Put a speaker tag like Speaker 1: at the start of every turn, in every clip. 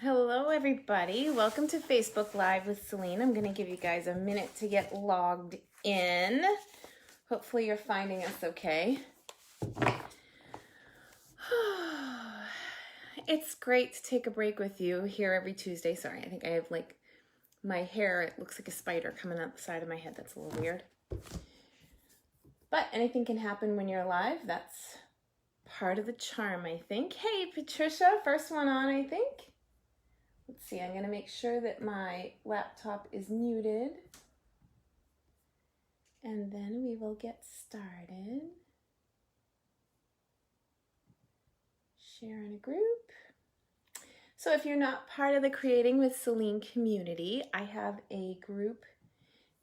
Speaker 1: Hello everybody, welcome to Facebook Live with Selene. I'm going to give you guys a minute to get logged in. Hopefully you're finding us okay. It's great to take a break with you here every Tuesday. Sorry, I think I have like my hair, it looks like a spider coming out the side of my head. That's a little weird. But anything can happen when you're live. That's part of the charm, I think. Hey Patricia, first one on, I think. Let's see, I'm going to make sure that my laptop is muted. And then we will get started. Share in a group. So if you're not part of the Creating with Selene community, I have a group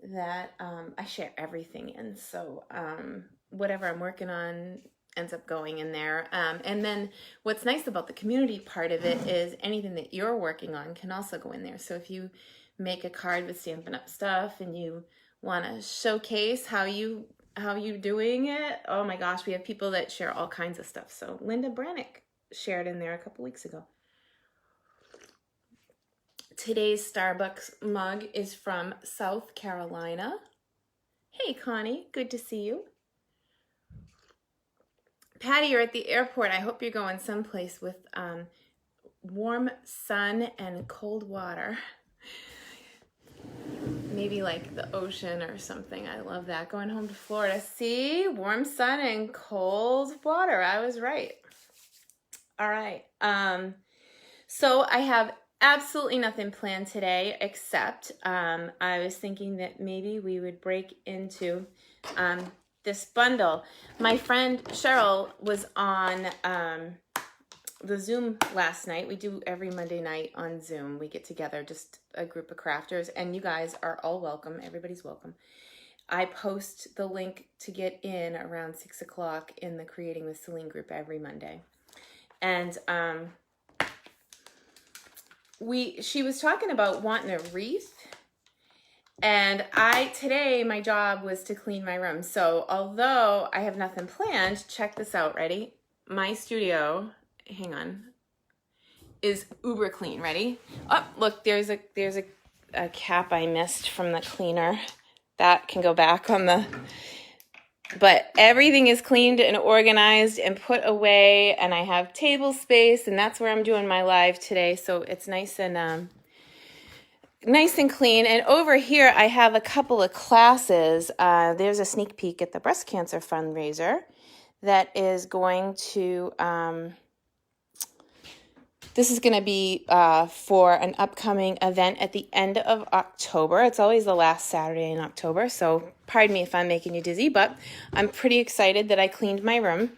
Speaker 1: that I share everything in. So whatever I'm working on ends up going in there. And then what's nice about the community part of it is anything that you're working on can also go in there. So if you make a card with Stampin' Up stuff and you want to showcase how you're doing it, oh my gosh, we have people that share all kinds of stuff. So Linda Brannick shared in there a couple weeks ago. Today's Starbucks mug is from South Carolina. Hey Connie, good to see you. Patty, you're at the airport. I hope you're going someplace with warm sun and cold water. Maybe like the ocean or something. I love that. Going home to Florida. See? Warm sun and cold water. I was right. All right. So I have absolutely nothing planned today except I was thinking that maybe we would break into this bundle. My friend Cheryl was on the Zoom last night. We do every Monday night on Zoom. We get together, just a group of crafters, and you guys are all welcome. Everybody's welcome. I post the link to get in around 6 o'clock in the Creating with Selene group every Monday. And she was talking about wanting a wreath. And today my job was to clean my room. So although I have nothing planned, check this out, ready? My studio, hang on, is uber clean, ready? Oh, look, there's a cap I missed from the cleaner. That can go back on the, but everything is cleaned and organized and put away, and I have table space, and that's where I'm doing my live today. So it's nice and clean. And over here I have a couple of classes. There's a sneak peek at the breast cancer fundraiser that is going to this is going to be for an upcoming event at the end of October. It's always the last Saturday in October, so pardon me if I'm making you dizzy, but I'm pretty excited that I cleaned my room.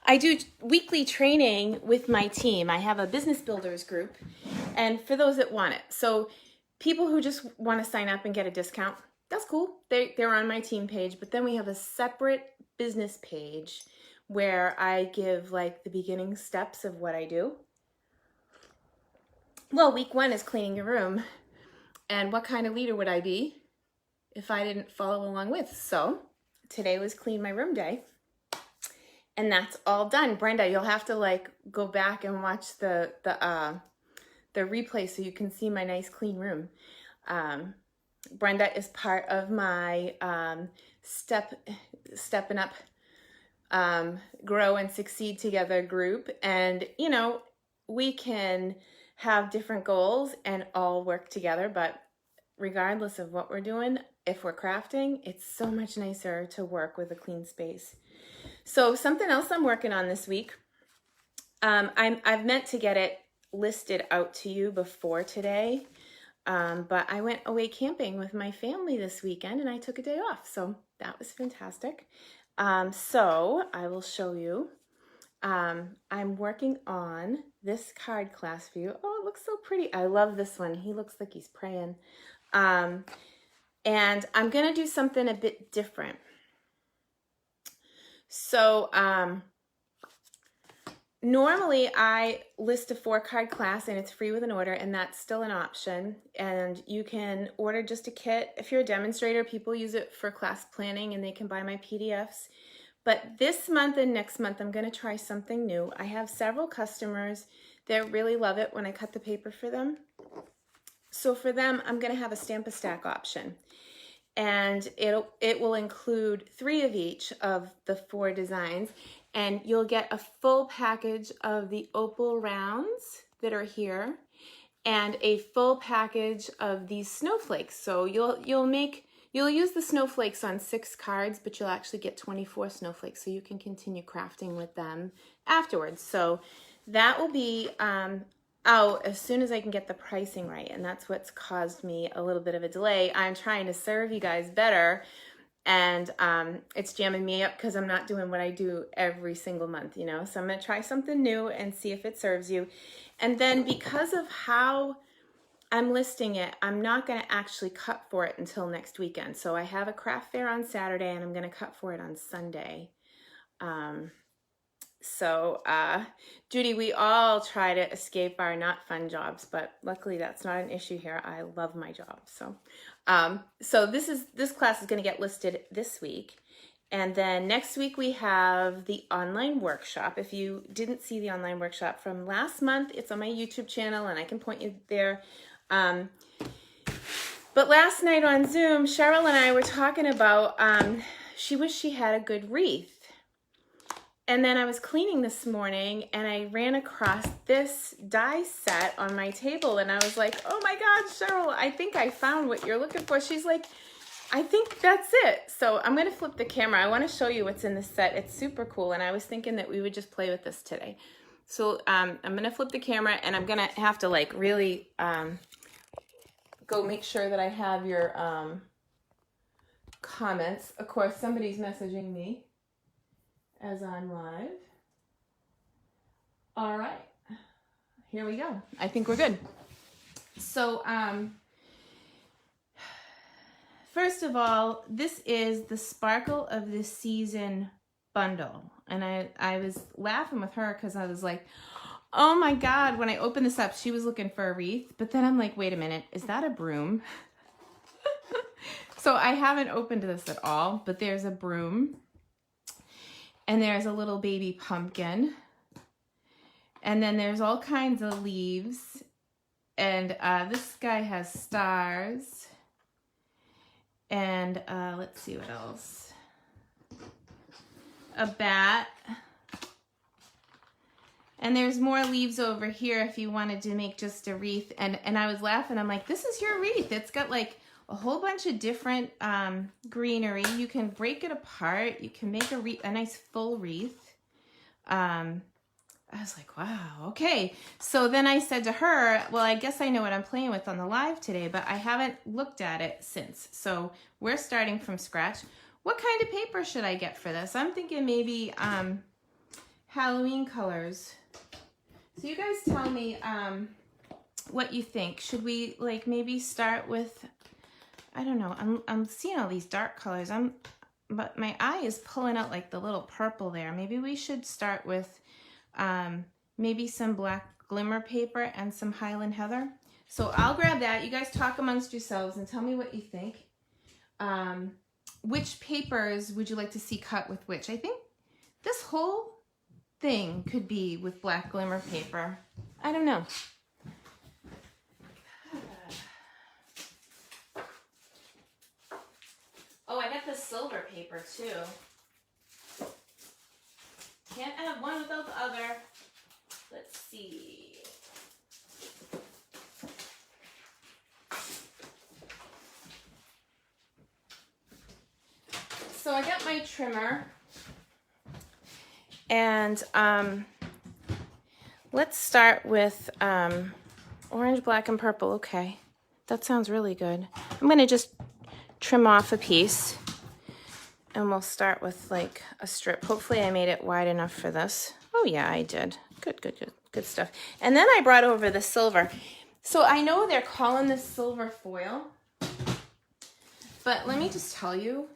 Speaker 1: I do weekly training with my team. I have a business builders group, and for those that want it. So people who just want to sign up and get a discount, that's cool. They're on my team page, but then we have a separate business page where I give like the beginning steps of what I do. Well, week 1 is cleaning your room, and what kind of leader would I be if I didn't follow along with? So today was clean my room day. And that's all done. Brenda, you'll have to like go back and watch the replay so you can see my nice clean room. Brenda is part of my Stepping Up, Grow and Succeed Together group. And, you know, we can have different goals and all work together, but regardless of what we're doing, if we're crafting, it's so much nicer to work with a clean space. So something else I'm working on this week, I've meant to get it listed out to you before today, but I went away camping with my family this weekend and I took a day off, so that was fantastic. So I will show you. I'm working on this card class for you. Oh, it looks so pretty. I love this one. He looks like he's praying. And I'm going to do something a bit different. So normally I list a 4-card class and it's free with an order, and that's still an option. And you can order just a kit. If you're a demonstrator, people use it for class planning and they can buy my PDFs. But this month and next month, I'm going to try something new. I have several customers They really love it when I cut the paper for them. So for them, I'm going to have a Stamp-A-Stack option. And it will include 3 of each of the 4 designs. And you'll get a full package of the opal rounds that are here and a full package of these snowflakes. So you'll use the snowflakes on 6 cards, but you'll actually get 24 snowflakes, so you can continue crafting with them afterwards. So that will be out as soon as I can get the pricing right, and that's what's caused me a little bit of a delay. I'm trying to serve you guys better, and it's jamming me up because I'm not doing what I do every single month, you know? So I'm gonna try something new and see if it serves you. And then because of how I'm listing it, I'm not gonna actually cut for it until next weekend. So I have a craft fair on Saturday and I'm gonna cut for it on Sunday. Judy, we all try to escape our not fun jobs, but luckily that's not an issue here. I love my job. So this class is going to get listed this week. And then next week we have the online workshop. If you didn't see the online workshop from last month, it's on my YouTube channel and I can point you there. But last night on Zoom, Cheryl and I were talking about, she wished she had a good wreath. And then I was cleaning this morning and I ran across this die set on my table and I was like, oh my God, Cheryl, I think I found what you're looking for. She's like, I think that's it. So I'm going to flip the camera. I want to show you what's in this set. It's super cool. And I was thinking that we would just play with this today. So I'm going to flip the camera and I'm going to have to like really go make sure that I have your comments. Of course, somebody's messaging me as I'm live. All right, here we go. I think we're good. So, first of all, this is the Sparkle of the Season bundle. And I was laughing with her because I was like, oh my God, when I opened this up, she was looking for a wreath. But then I'm like, wait a minute, is that a broom? So I haven't opened this at all, but there's a broom. And there's a little baby pumpkin. And then there's all kinds of leaves. And this guy has stars. And let's see what else. A bat. And there's more leaves over here if you wanted to make just a wreath. And I was laughing. I'm like, this is your wreath. It's got like a whole bunch of different greenery. You can break it apart. You can make a nice full wreath. I was like, wow, okay. So then I said to her, well, I guess I know what I'm playing with on the live today, but I haven't looked at it since. So we're starting from scratch. What kind of paper should I get for this? I'm thinking maybe Halloween colors. So you guys tell me what you think. Should we like maybe start with, I don't know, I'm seeing all these dark colors. But my eye is pulling out like the little purple there. Maybe we should start with maybe some black glimmer paper and some Highland Heather. So I'll grab that. You guys talk amongst yourselves and tell me what you think. Which papers would you like to see cut with which? I think this whole thing could be with black glimmer paper. I don't know. Oh, I got the silver paper too. Can't have one without the other. Let's see. So I got my trimmer. And let's start with orange, black, and purple. Okay, that sounds really good. I'm going to just trim off a piece. And we'll start with like a strip. Hopefully I made it wide enough for this. Oh yeah, I did. Good stuff. And then I brought over the silver. So I know they're calling this silver foil, but let me just tell you,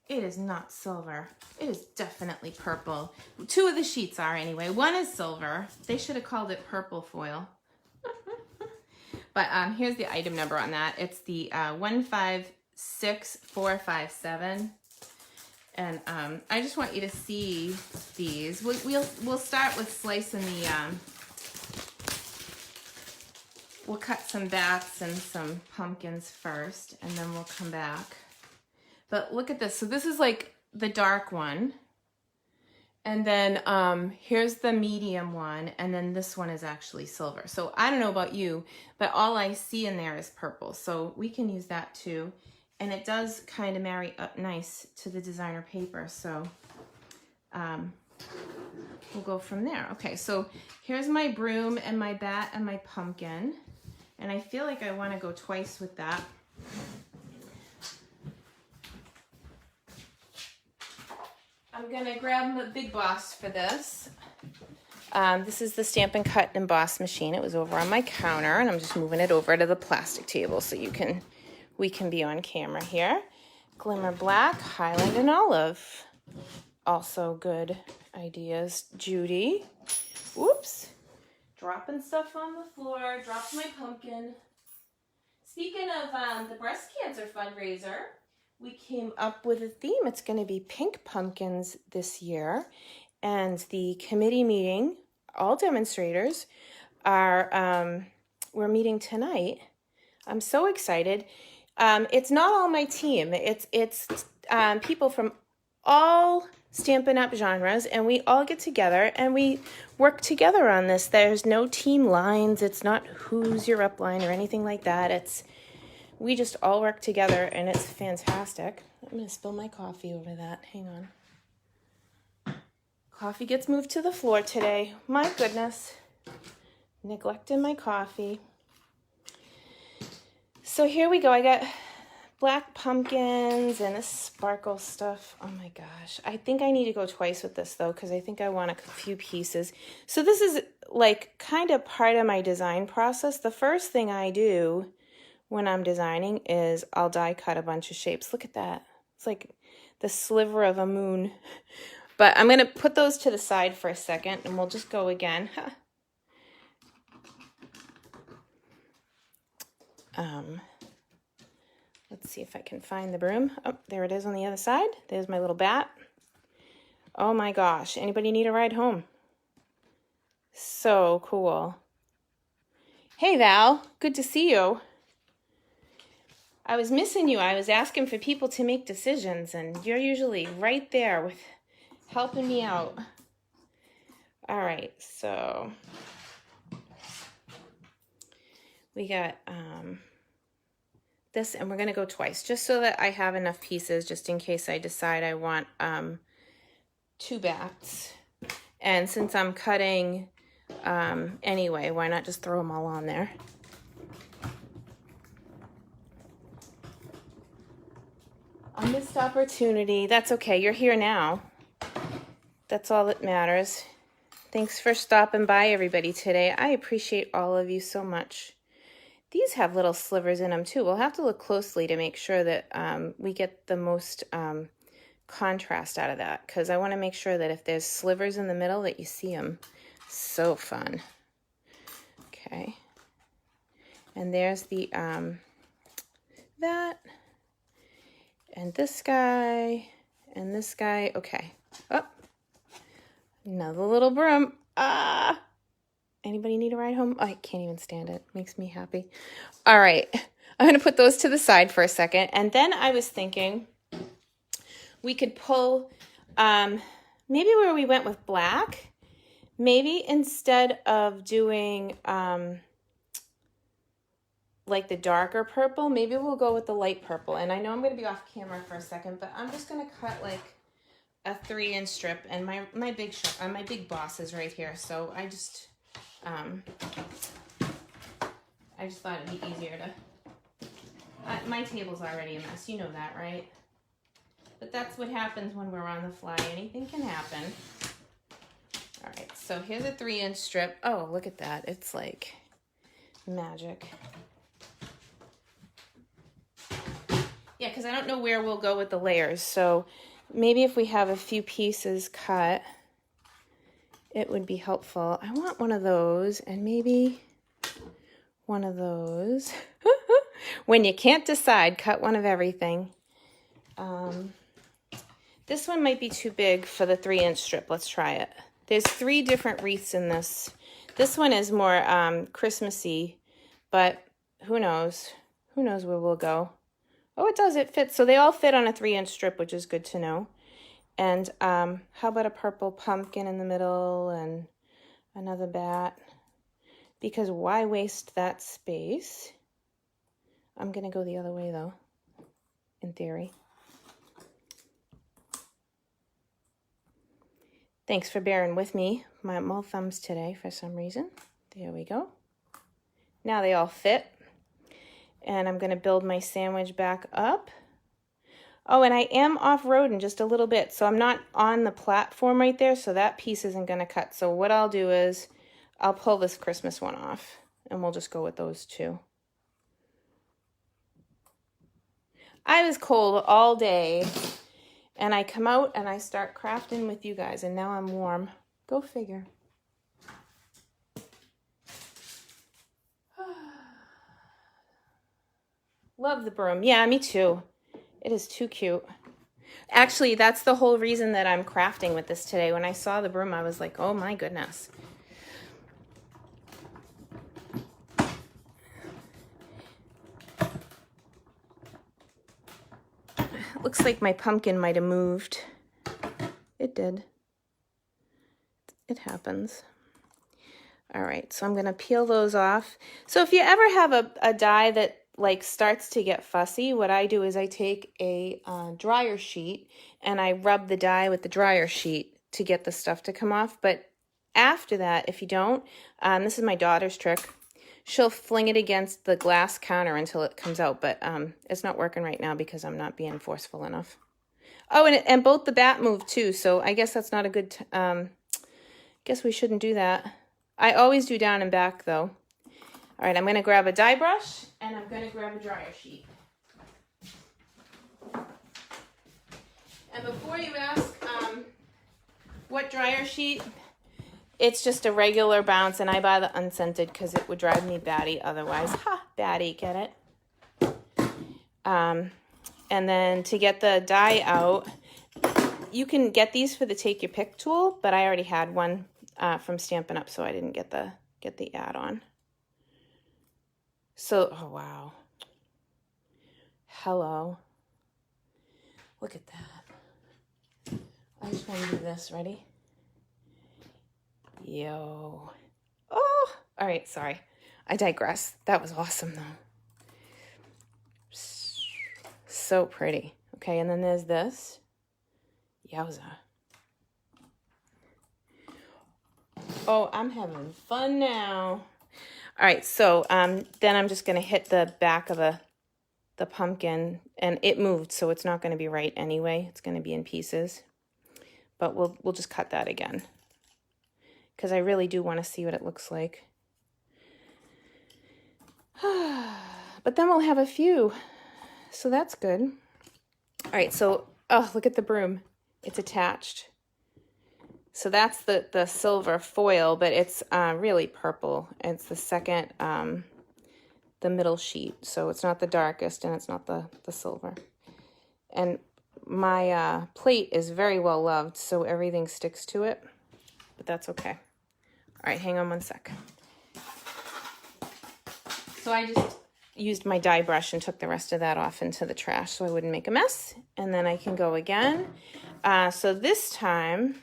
Speaker 1: it is not silver. It is definitely purple. 2 of the sheets are anyway. 1 is silver. They should have called it purple foil. But here's the item number on that. It's the 156457. And I just want you to see these. We'll start with slicing we'll cut some bats and some pumpkins first, and then we'll come back. But look at this. So this is like the dark one. And then here's the medium one, and then this one is actually silver. So I don't know about you, but all I see in there is purple. So we can use that too. And it does kind of marry up nice to the designer paper. So we'll go from there. Okay, so here's my broom and my bat and my pumpkin. And I feel like I want to go twice with that. I'm gonna grab the Big Boss for this. This is the Stampin' Cut and Emboss machine. It was over on my counter, and I'm just moving it over to the plastic table so we can be on camera here. Glimmer Black, Highland, and Olive. Also good ideas. Judy. Whoops. Dropping stuff on the floor. Dropped my pumpkin. Speaking of the breast cancer fundraiser, we came up with a theme. It's going to be pink pumpkins this year. And the committee meeting, all demonstrators, we're meeting tonight. I'm so excited. It's not all my team. It's people from all Stampin' Up! Genres, and we all get together and we work together on this. There's no team lines. It's not who's your upline or anything like that. We just all work together, and it's fantastic. I'm going to spill my coffee over that. Hang on. Coffee gets moved to the floor today. My goodness. Neglecting my coffee. So here we go. I got black pumpkins and this sparkle stuff. Oh my gosh. I think I need to go twice with this, though, because I think I want a few pieces. So this is like kind of part of my design process. The first thing I do when I'm designing is I'll die cut a bunch of shapes. Look at that. It's like the sliver of a moon. But I'm going to put those to the side for a second, and we'll just go again. Let's see if I can find the broom. Oh, there it is on the other side. There's my little bat. Oh my gosh. Anybody need a ride home? So cool. Hey, Val. Good to see you. I was missing you. I was asking for people to make decisions, and you're usually right there with helping me out. All right, so we got this, and we're going to go twice, just so that I have enough pieces, just in case I decide I want 2 bats. And since I'm cutting anyway, why not just throw them all on there? A missed opportunity. That's okay. You're here now. That's all that matters. Thanks for stopping by, everybody, today. I appreciate all of you so much. These have little slivers in them, too. We'll have to look closely to make sure that we get the most contrast out of that, because I want to make sure that if there's slivers in the middle that you see them. So fun. Okay. And there's the that. And this guy, and this guy. Okay. Oh, another little broom. Ah! Anybody need a ride home? Oh, I can't even stand it. Makes me happy. All right. I'm going to put those to the side for a second. And then I was thinking we could pull, maybe where we went with black, maybe instead of doing like the darker purple, maybe we'll go with the light purple. And I know I'm going to be off camera for a second, but I'm just going to cut like a 3-inch strip, and my big boss is right here. So I just thought it'd be easier to, my table's already a mess. You know that, right? But that's what happens when we're on the fly. Anything can happen. All right, so here's a 3-inch strip. Oh, look at that. It's like magic. Yeah, because I don't know where we'll go with the layers. So maybe if we have a few pieces cut, it would be helpful. I want one of those and maybe one of those. When you can't decide, cut one of everything. This one might be too big for the 3-inch strip. Let's try it. There's 3 different wreaths in this. This one is more Christmassy, but who knows? Who knows where we'll go? Oh, it does. It fits. So they all fit on a 3-inch strip, which is good to know. And how about a purple pumpkin in the middle and another bat? Because why waste that space? I'm going to go the other way, though, in theory. Thanks for bearing with me. I'm all thumbs today for some reason. There we go. Now they all fit. And I'm going to build my sandwich back up. Oh, and I am off-roading just a little bit, so I'm not on the platform right there, so that piece isn't going to cut. So what I'll do is I'll pull this Christmas one off, and we'll just go with those two. I was cold all day, and I come out and I start crafting with you guys, and now I'm warm. Go figure. Love the broom. Yeah, me too. It is too cute. Actually, that's the whole reason that I'm crafting with this today. When I saw the broom, I was like, oh my goodness. Looks like my pumpkin might have moved. It did. It happens. All right, so I'm going to peel those off. So if you ever have a die that like starts to get fussy, what I do is I take a dryer sheet and I rub the die with the dryer sheet to get the stuff to come off. But after that, if you don't, this is my daughter's trick. She'll fling it against the glass counter until it comes out, but it's not working right now because I'm not being forceful enough. Oh, and both the bat moved too, so I guess that's not a good, guess we shouldn't do that. I always do down and back though. All right, I'm going to grab a die brush, and I'm going to grab a dryer sheet. And before you ask what dryer sheet, it's just a regular bounce, and I buy the unscented because it would drive me batty otherwise. Ha, batty, get it? And then to get the die out, you can get these for the Take Your Pick tool, but I already had one from Stampin' Up, so I didn't get the add-on. So, oh wow. Hello. Look at that. I just want to do this. Ready? Yo. Oh, all right. Sorry. I digress. That was awesome though. So pretty. Okay. And then there's this. Yowza. Oh, I'm having fun now. All right, so then I'm just going to hit the back of the pumpkin, and it moved, so it's not going to be right anyway. It's going to be in pieces, but we'll just cut that again because I really do want to see what it looks like. But then we'll have a few, so that's good. All right, so oh, look at the broom. It's attached. So that's the silver foil, but it's really purple. It's the second, the middle sheet. So it's not the darkest and it's not the silver. And my plate is very well loved, so everything sticks to it, but that's okay. All right, hang on one sec. So I just used my die brush and took the rest of that off into the trash so I wouldn't make a mess. And then I can go again. So this time,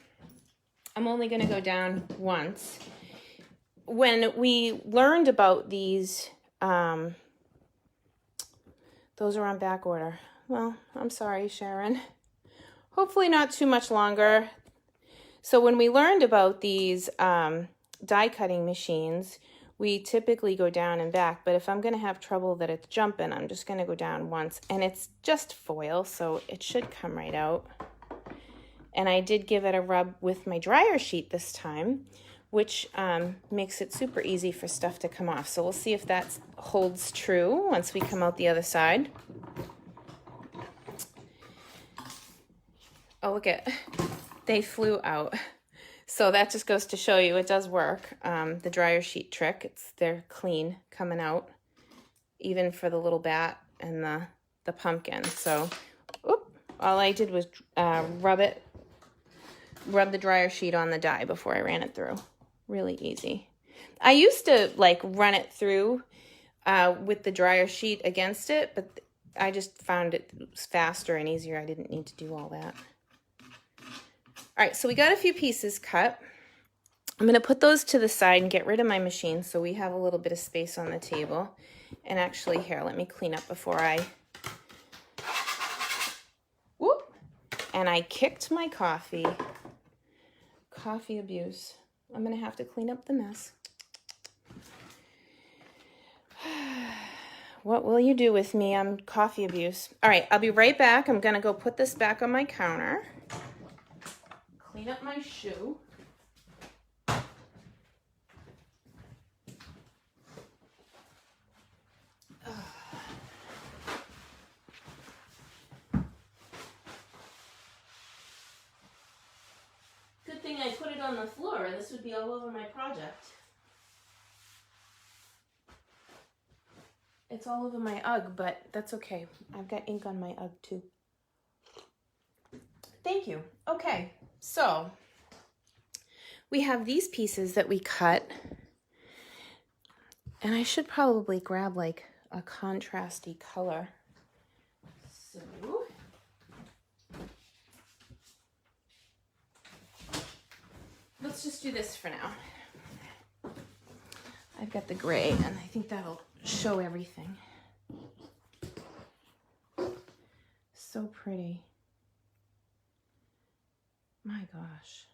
Speaker 1: I'm only going to go down once. When we learned about these, those are on back order. Well, I'm sorry, Sharon. Hopefully not too much longer. So when we learned about these die cutting machines, we typically go down and back. But if I'm going to have trouble that it's jumping, I'm just going to go down once. And it's just foil, so it should come right out. And I did give it a rub with my dryer sheet this time, which makes it super easy for stuff to come off. So we'll see if that holds true once we come out the other side. Oh, look at, they flew out. So that just goes to show you it does work. The dryer sheet trick, they're clean coming out, even for the little bat and the pumpkin. So, all I did was rub the dryer sheet on the die before I ran it through. Really easy. I used to like run it through with the dryer sheet against it, but I just found it was faster and easier. I didn't need to do all that. All right, so we got a few pieces cut. I'm going to put those to the side and get rid of my machine so we have a little bit of space on the table. And actually, here, let me clean up before I... Whoop! And I kicked my coffee. Coffee abuse. I'm going to have to clean up the mess. What will you do with me? I'm coffee abuse. All right, I'll be right back. I'm going to go put this back on my counter. Clean up my shoe. Good thing I put it on the floor. This would be all over my project. It's all over my UGG, but that's okay. I've got ink on my UGG too. Thank you. Okay, so we have these pieces that we cut, and I should probably grab like a contrasty color. So let's just do this for now. I've got the gray, and I think that'll show everything. So pretty. My gosh.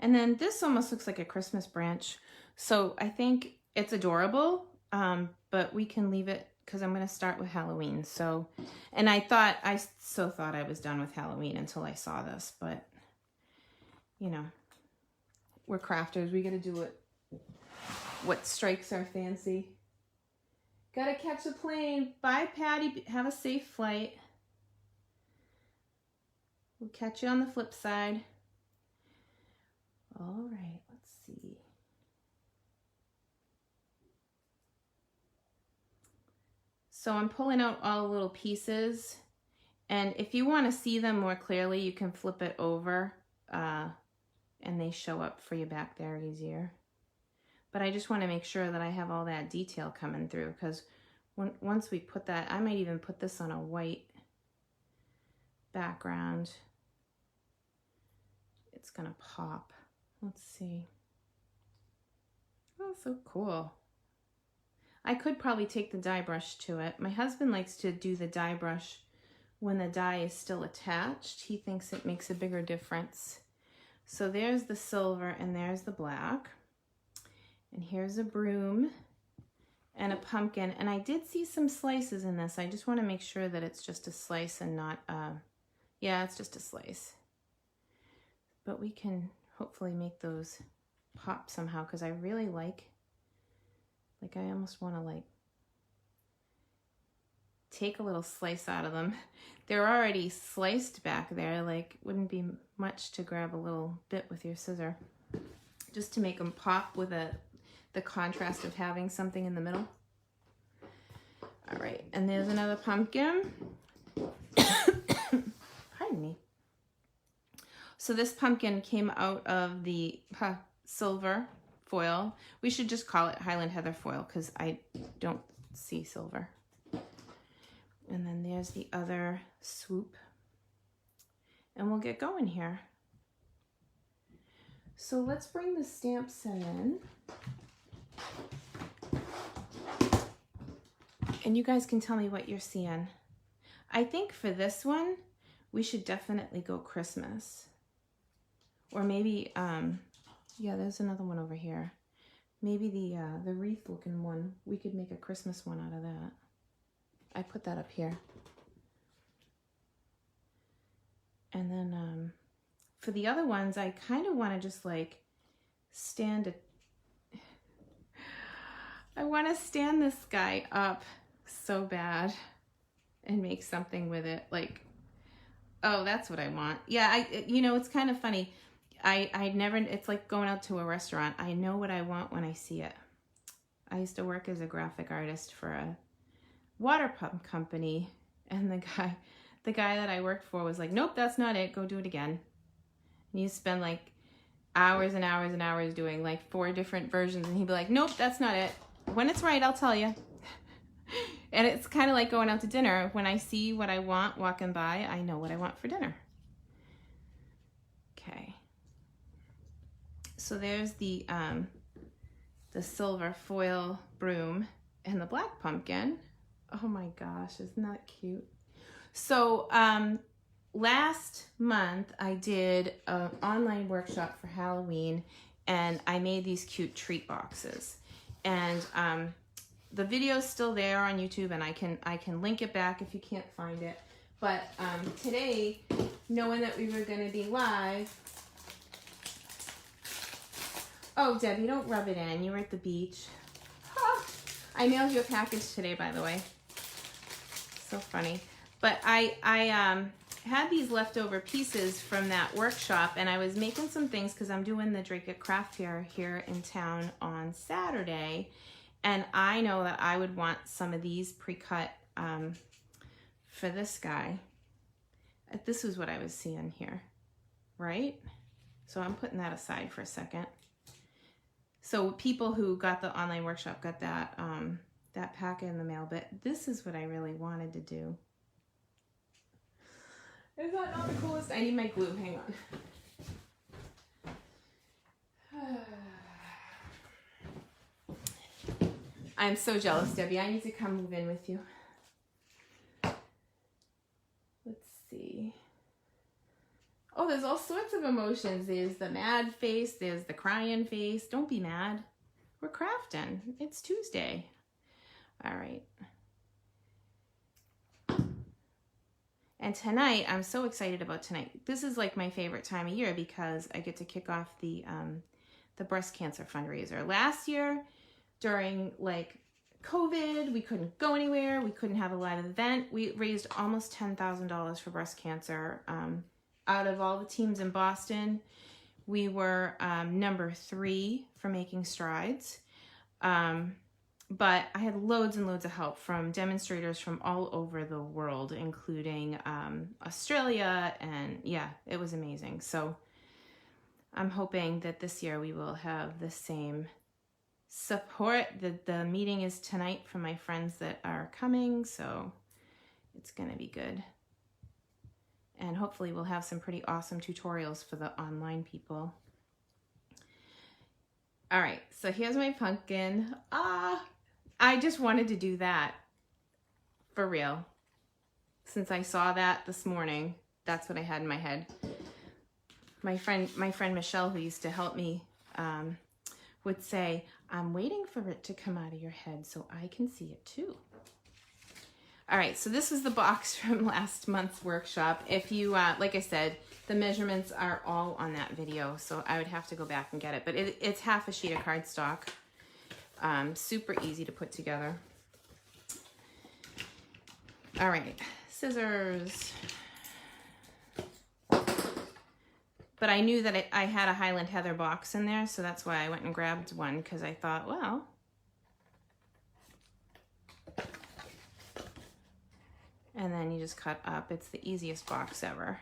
Speaker 1: And then this almost looks like a Christmas branch. So I think it's adorable, but we can leave it because I'm going to start with Halloween. So, and I thought I was done with Halloween until I saw this, but you know, we're crafters. We got to do what strikes our fancy. Got to catch a plane. Bye, Patty. Have a safe flight. We'll catch you on the flip side. All right, let's see. So I'm pulling out all the little pieces, and if you want to see them more clearly, you can flip it over and they show up for you back there easier. But I just want to make sure that I have all that detail coming through, because once we put that, I might even put this on a white background. It's gonna pop. Let's see. Oh, so cool. I could probably take the dye brush to it. My husband likes to do the dye brush when the dye is still attached. He thinks it makes a bigger difference. So there's the silver and there's the black. And here's a broom and a pumpkin. And I did see some slices in this. I just want to make sure that it's just a slice and not, yeah, it's just a slice. But we can hopefully make those pop somehow, because I really like I almost want to take a little slice out of them. They're already sliced back there, wouldn't be much to grab a little bit with your scissor, just to make them pop with the contrast of having something in the middle. All right, and there's another pumpkin. Pardon me. So this pumpkin came out of the silver foil. We should just call it Highland Heather foil because I don't see silver. And then there's the other swoop. And we'll get going here. So let's bring the stamp set in. And you guys can tell me what you're seeing. I think for this one, we should definitely go Christmas. Or maybe, yeah, there's another one over here. Maybe the wreath looking one. We could make a Christmas one out of that. I put that up here. And then for the other ones, I kind of want to just stand it. I want to stand this guy up so bad and make something with it. Oh, that's what I want. Yeah, you know, it's kind of funny. I never, it's like going out to a restaurant. I know what I want when I see it. I used to work as a graphic artist for water pump company, and the guy that I worked for was like, nope, that's not it. Go do it again. And you spend like hours and hours and hours doing like 4 different versions, and he'd be like, nope, that's not it. When it's right, I'll tell you. And it's kind of like going out to dinner. When I see what I want walking by, I know what I want for dinner. Okay. So there's the silver foil broom and the black pumpkin. Oh my gosh, isn't that cute? So last month I did an online workshop for Halloween, and I made these cute treat boxes. And the video's still there on YouTube, and I can link it back if you can't find it. But today, knowing that we were going to be live. Oh, Debbie, don't rub it in. You were at the beach. Oh, I mailed you a package today, by the way. So funny. But I had these leftover pieces from that workshop, and I was making some things because I'm doing the Drake It Craft Fair here in town on Saturday. And I know that I would want some of these pre-cut for this guy. This is what I was seeing here, right? So I'm putting that aside for a second. So people who got the online workshop got that that packet in the mail, but this is what I really wanted to do. Is that not the coolest? I need my glue, hang on. I'm so jealous, Debbie. I need to come move in with you. Let's see. Oh, there's all sorts of emotions. There's the mad face. There's the crying face. Don't be mad. We're crafting. It's Tuesday. All right. And tonight, I'm so excited about tonight. This is like my favorite time of year because I get to kick off the breast cancer fundraiser. Last year, during like COVID, we couldn't go anywhere. We couldn't have a live event. We raised almost $10,000 for breast cancer. Out of all the teams in Boston, we were number 3 for making strides. But I had loads and loads of help from demonstrators from all over the world, including Australia, and yeah, it was amazing. So I'm hoping that this year we will have the same support. The meeting is tonight for my friends that are coming, so it's gonna be good. And hopefully we'll have some pretty awesome tutorials for the online people. All right, so here's my pumpkin. I just wanted to do that for real. Since I saw that this morning, that's what I had in my head. My friend Michelle, who used to help me, would say, I'm waiting for it to come out of your head so I can see it too. All right, so this is the box from last month's workshop. If you, like I said, the measurements are all on that video, so I would have to go back and get it. But it's half a sheet of cardstock. Super easy to put together. All right, scissors. But I knew that I had a Highland Heather box in there, so that's why I went and grabbed one, because I thought, well, and then you just cut up. It's the easiest box ever.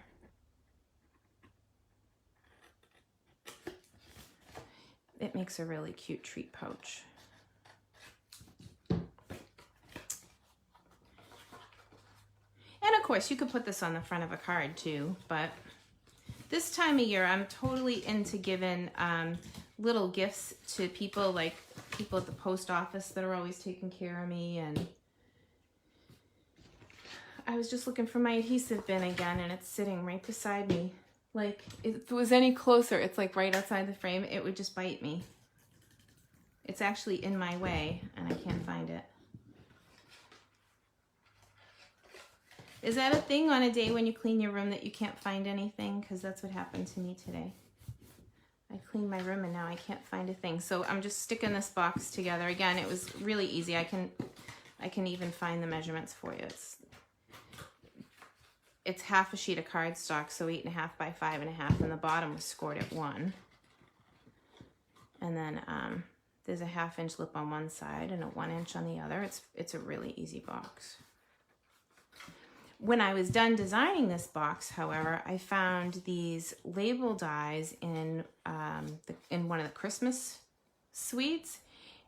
Speaker 1: It makes a really cute treat pouch. And of course, you could put this on the front of a card too, but this time of year, I'm totally into giving little gifts to people, like people at the post office that are always taking care of me. And I was just looking for my adhesive bin again, and it's sitting right beside me. Like, if it was any closer, it's like right outside the frame, it would just bite me. It's actually in my way, and I can't find it. Is that a thing on a day when you clean your room that you can't find anything? Because that's what happened to me today. I cleaned my room and now I can't find a thing. So I'm just sticking this box together. Again, it was really easy. I can even find the measurements for you. It's half a sheet of cardstock, so 8.5 by 5.5, and the bottom was scored at 1. And then There's a 1/2 inch lip on one side and a 1 inch on the other. It's a really easy box. When I was done designing this box, however, I found these label dies in one of the Christmas suites,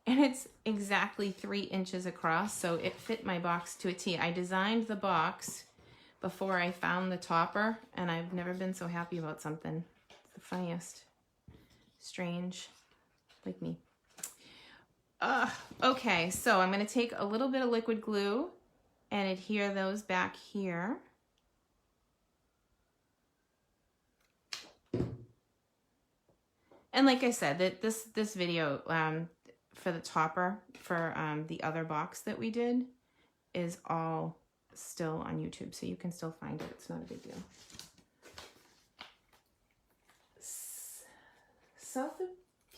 Speaker 1: and it's exactly 3 inches across, so it fit my box to a T. I designed the box before I found the topper, and I've never been so happy about something. It's the funniest. Strange, like me. Okay, so I'm going to take a little bit of liquid glue and adhere those back here. And like I said, that this video for the topper for the other box that we did is all still on YouTube, so you can still find it. It's not a big deal. South of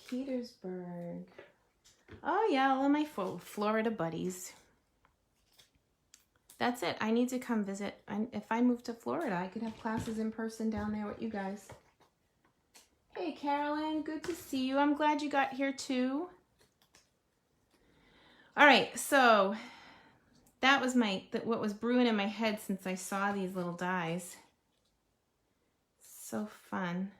Speaker 1: Petersburg. Oh yeah, all of my Florida buddies. That's it. I need to come visit. If I move to Florida, I could have classes in person down there with you guys. Hey, Carolyn, good to see you. I'm glad you got here too. All right, so that was what was brewing in my head since I saw these little dies. So fun.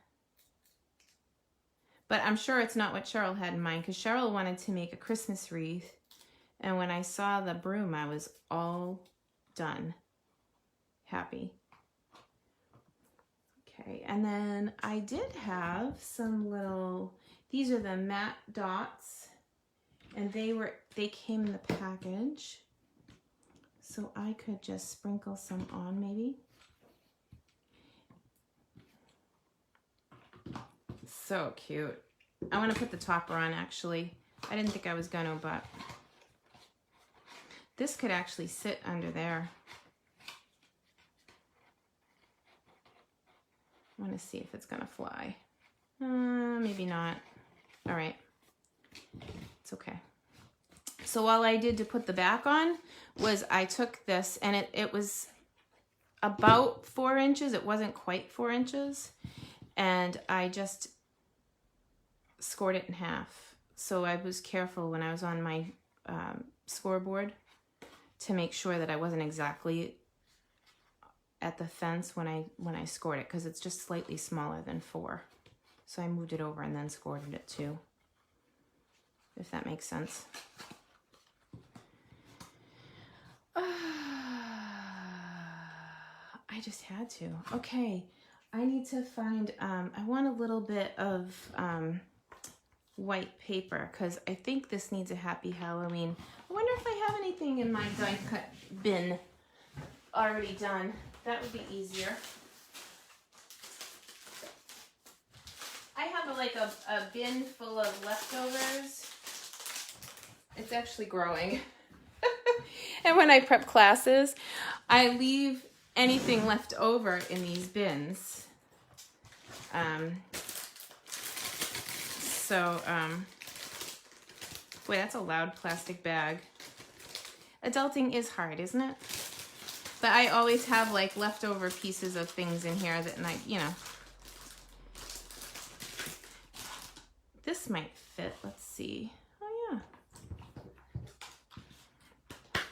Speaker 1: But I'm sure it's not what Cheryl had in mind, because Cheryl wanted to make a Christmas wreath. And when I saw the broom, I was all done. Happy. Okay, and then I did have some little, these are the matte dots, and they came in the package. So I could just sprinkle some on maybe. So cute. I want to put the topper on actually. I didn't think I was gonna, but this could actually sit under there. I want to see if it's gonna fly. Maybe not. All right. It's okay. So all I did to put the back on was I took this, and it was about 4 inches. It wasn't quite 4 inches. And I just scored it in half. So I was careful when I was on my scoreboard to make sure that I wasn't exactly at the fence when I scored it, because it's just slightly smaller than 4. So I moved it over and then scored it at 2, if that makes sense. I just had to. Okay, I need to find, I want a little bit of white paper, because I think this needs a happy Halloween. I wonder if I have anything in my die cut bin already done. That would be easier. I have a bin full of leftovers. It's actually growing. And when I prep classes, I leave anything left over in these bins. Boy, that's a loud plastic bag. Adulting is hard, isn't it? But I always have like leftover pieces of things in here that, this might fit. Let's see. Oh yeah.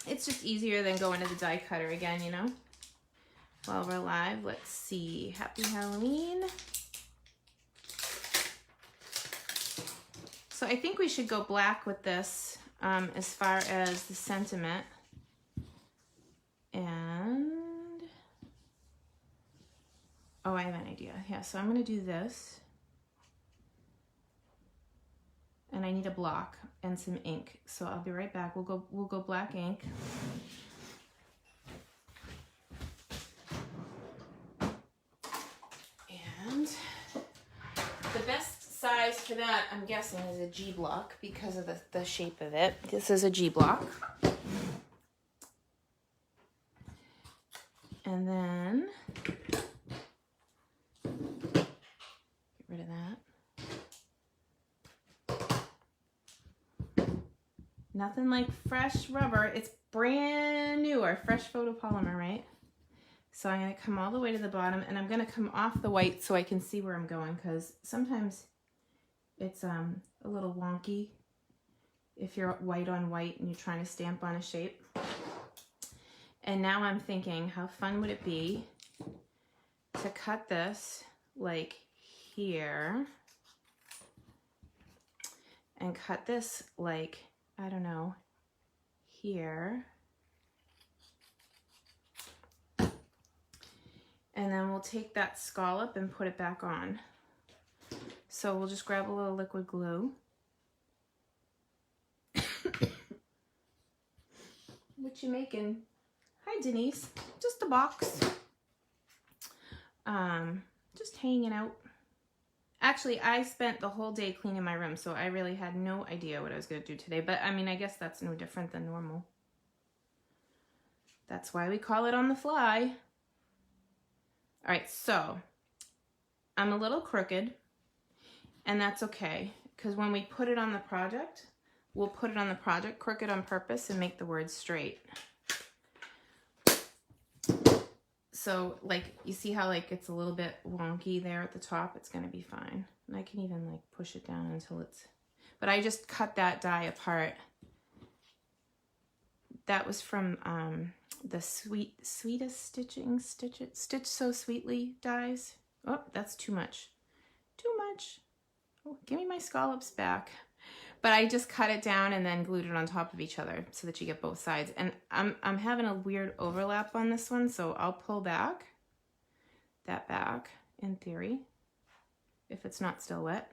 Speaker 1: It's just easier than going to the die cutter again, you know? While we're live, let's see. Happy Halloween. So I think we should go black with this as far as the sentiment. And, oh, I have an idea. Yeah, so I'm going to do this. And I need a block and some ink. So I'll be right back. We'll go black ink. And the best size for that, I'm guessing, is a G block because of the shape of it. This is a G block. And then get rid of that. Nothing like fresh rubber. It's brand new, or fresh photopolymer, right? So I'm going to come all the way to the bottom, and I'm going to come off the white so I can see where I'm going, because sometimes it's a little wonky if you're white on white and you're trying to stamp on a shape. And now I'm thinking, how fun would it be to cut this like here and cut this like, I don't know, here. And then we'll take that scallop and put it back on. So we'll just grab a little liquid glue. What you making? Hi, Denise. Just a box. Just hanging out. Actually, I spent the whole day cleaning my room, so I really had no idea what I was going to do today. But, I mean, I guess that's no different than normal. That's why we call it on the fly. All right, so I'm a little crooked, and that's okay, because when we put it on the project, we'll put it on the project crooked on purpose and make the words straight. So, like, you see how, like, it's a little bit wonky there at the top? It's going to be fine. And I can even, like, push it down until it's... But I just cut that die apart. That was from the Sweetest Stitching, Stitch So Sweetly dies. Oh, that's too much. Too much. Oh, give me my scallops back. But I just cut it down and then glued it on top of each other so that you get both sides. And I'm having a weird overlap on this one, so I'll pull back that back, in theory, if it's not still wet,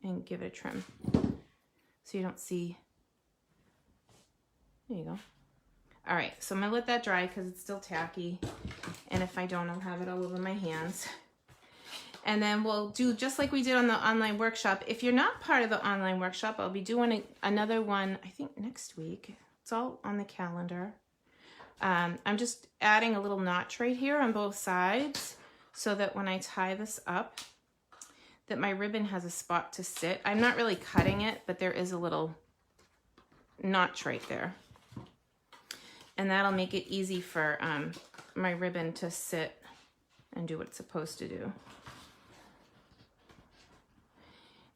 Speaker 1: and give it a trim so you don't see. There you go. All right, so I'm gonna let that dry because it's still tacky, and if I don't, I'll have it all over my hands. And then we'll do just like we did on the online workshop. If you're not part of the online workshop, I'll be doing another one, I think next week. It's all on the calendar. I'm just adding a little notch right here on both sides so that when I tie this up, that my ribbon has a spot to sit. I'm not really cutting it, but there is a little notch right there. And that'll make it easy for my ribbon to sit and do what it's supposed to do.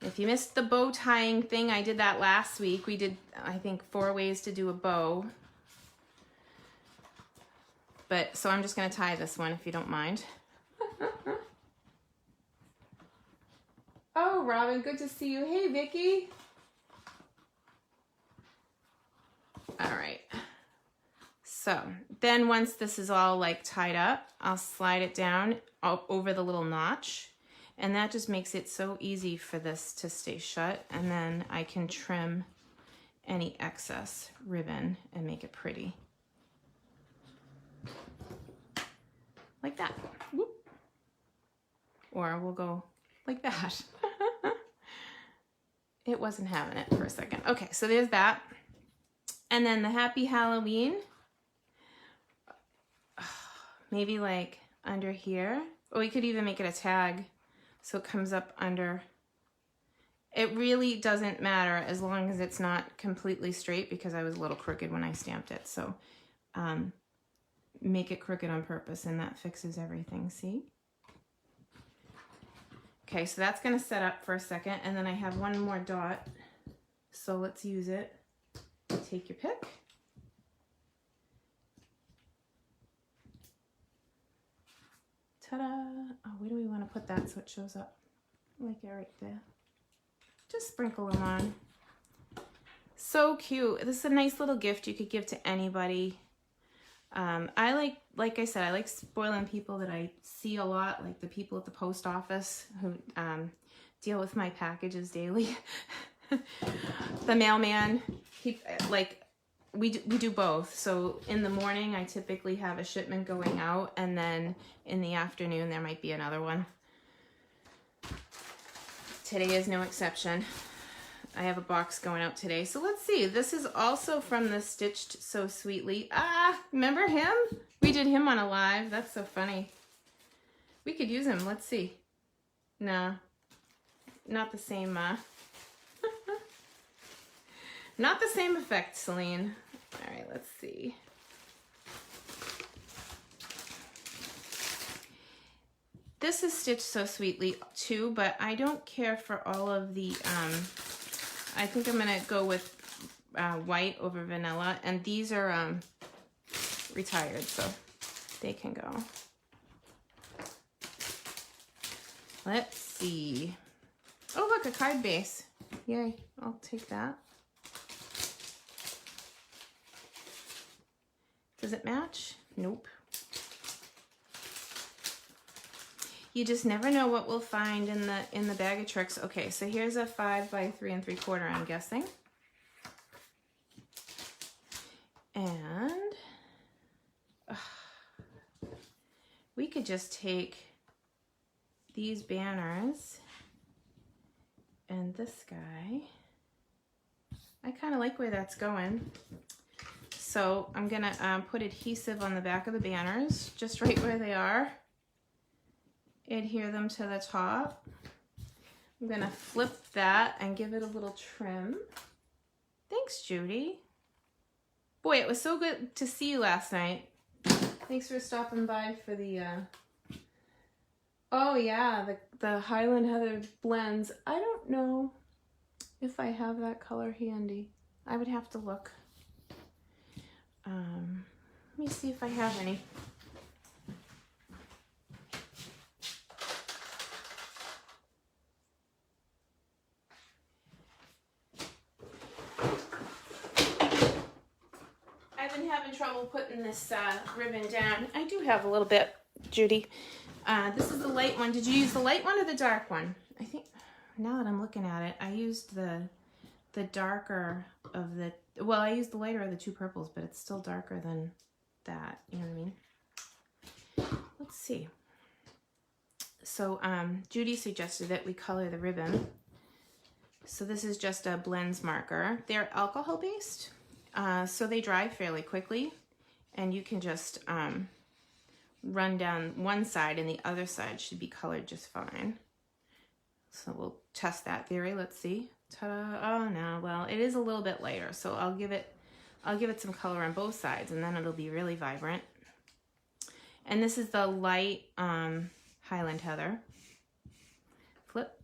Speaker 1: If you missed the bow tying thing, I did that last week. We did, I think, 4 ways to do a bow. But, so I'm just gonna tie this one if you don't mind. Oh, Robin, good to see you. Hey, Vicky. All right. So then once this is all like tied up, I'll slide it down over the little notch. And that just makes it so easy for this to stay shut. And then I can trim any excess ribbon and make it pretty. Like that. Whoop. Or we'll go like that. It wasn't having it for a second. Okay, so there's that. And then the Happy Halloween. Maybe like under here. Or we could even make it a tag. So it comes up under. It really doesn't matter as long as it's not completely straight because I was a little crooked when I stamped it. So make it crooked on purpose and that fixes everything, see? Okay, so that's gonna set up for a second and then I have one more dot. So let's use it. Take your pick. Ta-da! Oh, where do we want to put that so it shows up? Like it right there. Just sprinkle them on. So cute. This is a nice little gift you could give to anybody. I like I said, I like spoiling people that I see a lot, like the people at the post office who deal with my packages daily. The mailman, we do both. So in the morning, I typically have a shipment going out, and then in the afternoon, there might be another one. Today is no exception. I have a box going out today. So let's see. This is also from the Stitched So Sweetly. Ah, remember him? We did him on a live. That's so funny. We could use him. Let's see. No, not the same. Not the same effect, Selene. All right, let's see. This is Stitched So Sweetly too, but I don't care for all of the, I think I'm gonna go with white over vanilla, and these are retired, so they can go. Let's see. Oh, look, a card base. Yay, I'll take that. Does it match? Nope. You just never know what we'll find in the bag of tricks. Okay, so here's a 5 by 3 3/4, I'm guessing. And we could just take these banners and this guy. I kind of like where that's going. So I'm gonna put adhesive on the back of the banners, just right where they are. Adhere them to the top. I'm gonna flip that and give it a little trim. Thanks, Judy. Boy, it was so good to see you last night. Thanks for stopping by for the, oh yeah, the Highland Heather blends. I don't know if I have that color handy. I would have to look. Let me see if I have any. I've been having trouble putting this ribbon down. I do have a little bit, Judy. This is the light one. Did you use the light one or the dark one? I think, now that I'm looking at it, I used the darker of the, well, I used the lighter of the two purples, but it's still darker than that, you know what I mean? Let's see. So Judy suggested that we color the ribbon. So this is just a blends marker. They're alcohol based, so they dry fairly quickly, and you can just run down one side and the other side should be colored just fine. So we'll test that theory. Let's see. Ta-da. Oh no, well, it is a little bit lighter, so I'll give it some color on both sides, and then it'll be really vibrant. And this is the light Highland Heather. Flip.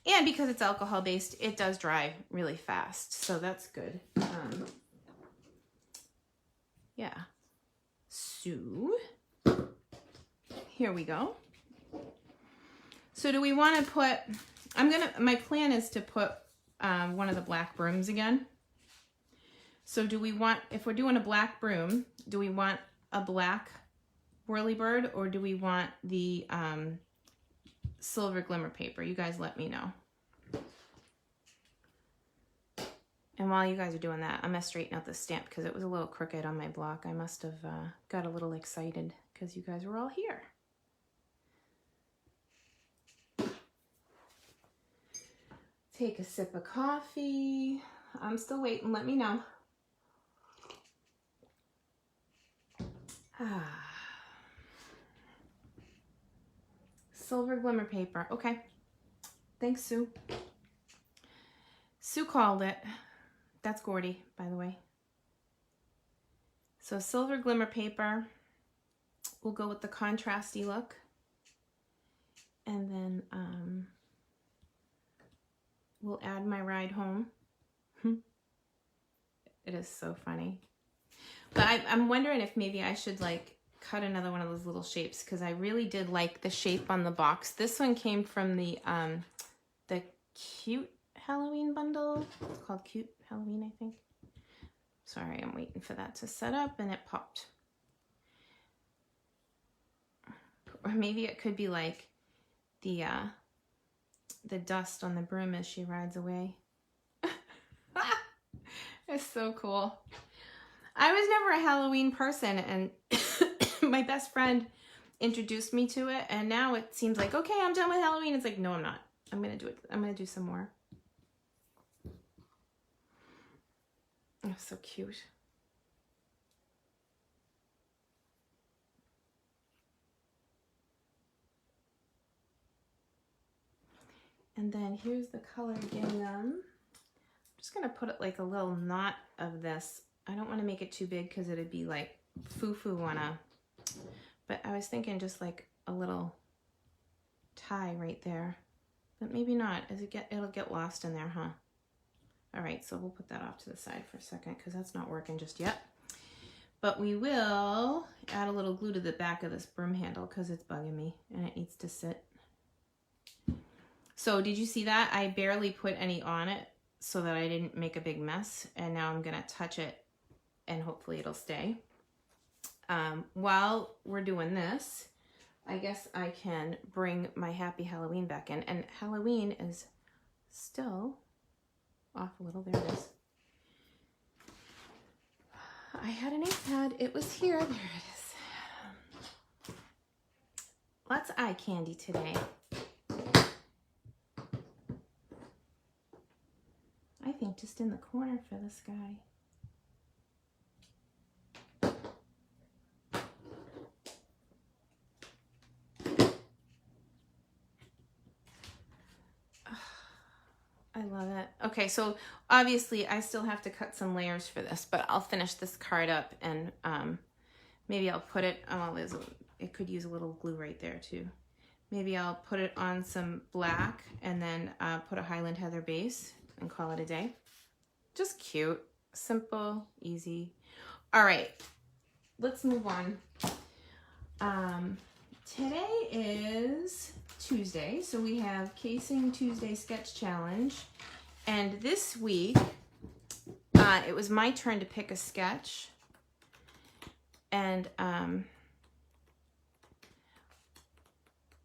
Speaker 1: And because it's alcohol based, it does dry really fast, so that's good. Yeah. So here we go. So do we want to put, my plan is to put one of the black brooms again. So do we want, if we're doing a black broom, do we want a black whirly bird, or do we want the silver glimmer paper? You guys let me know. And while you guys are doing that, I'm gonna straighten out the stamp because it was a little crooked on my block. I must have got a little excited because you guys were all here. Take a sip of coffee. I'm still waiting, let me know. Silver glimmer paper, okay. Thanks, Sue. Sue called it. That's Gordy, by the way. So silver glimmer paper. We'll go with the contrasty look. And then we'll add my ride home. It is so funny. But I'm wondering if maybe I should like cut another one of those little shapes, because I really did like the shape on the box. This one came from the Cute Halloween bundle. It's called Cute Halloween, I think. Sorry, I'm waiting for that to set up, and it popped. Or maybe it could be like the dust on the broom as she rides away. It's so cool. I was never a Halloween person, and my best friend introduced me to it, and now it seems like, okay, I'm done with Halloween. It's like, no, I'm not. I'm gonna do it. I'm gonna do some more. Oh, so cute. And then here's the color gingham. I'm just gonna put it like a little knot of this. I don't want to make it too big because it'd be like foo-foo wanna. But I was thinking just like a little tie right there. But maybe not, as it'll get lost in there, huh? All right, so we'll put that off to the side for a second because that's not working just yet. But we will add a little glue to the back of this broom handle because it's bugging me and it needs to sit. So did you see that? I barely put any on it so that I didn't make a big mess. And now I'm gonna touch it and hopefully it'll stay. While we're doing this, I guess I can bring my Happy Halloween back in. And Halloween is still off a little. There it is. I had an ink pad. It was here. There it is. Lots of eye candy today. I think just in the corner for this guy. I love it. Okay, so obviously I still have to cut some layers for this, but I'll finish this card up and maybe I'll put it, it could use a little glue right there too. Maybe I'll put it on some black and then put a Highland Heather base and call it a day. Just cute, simple, easy. All right, let's move on. Today is Tuesday, so we have Casing Tuesday Sketch Challenge. And this week, it was my turn to pick a sketch. And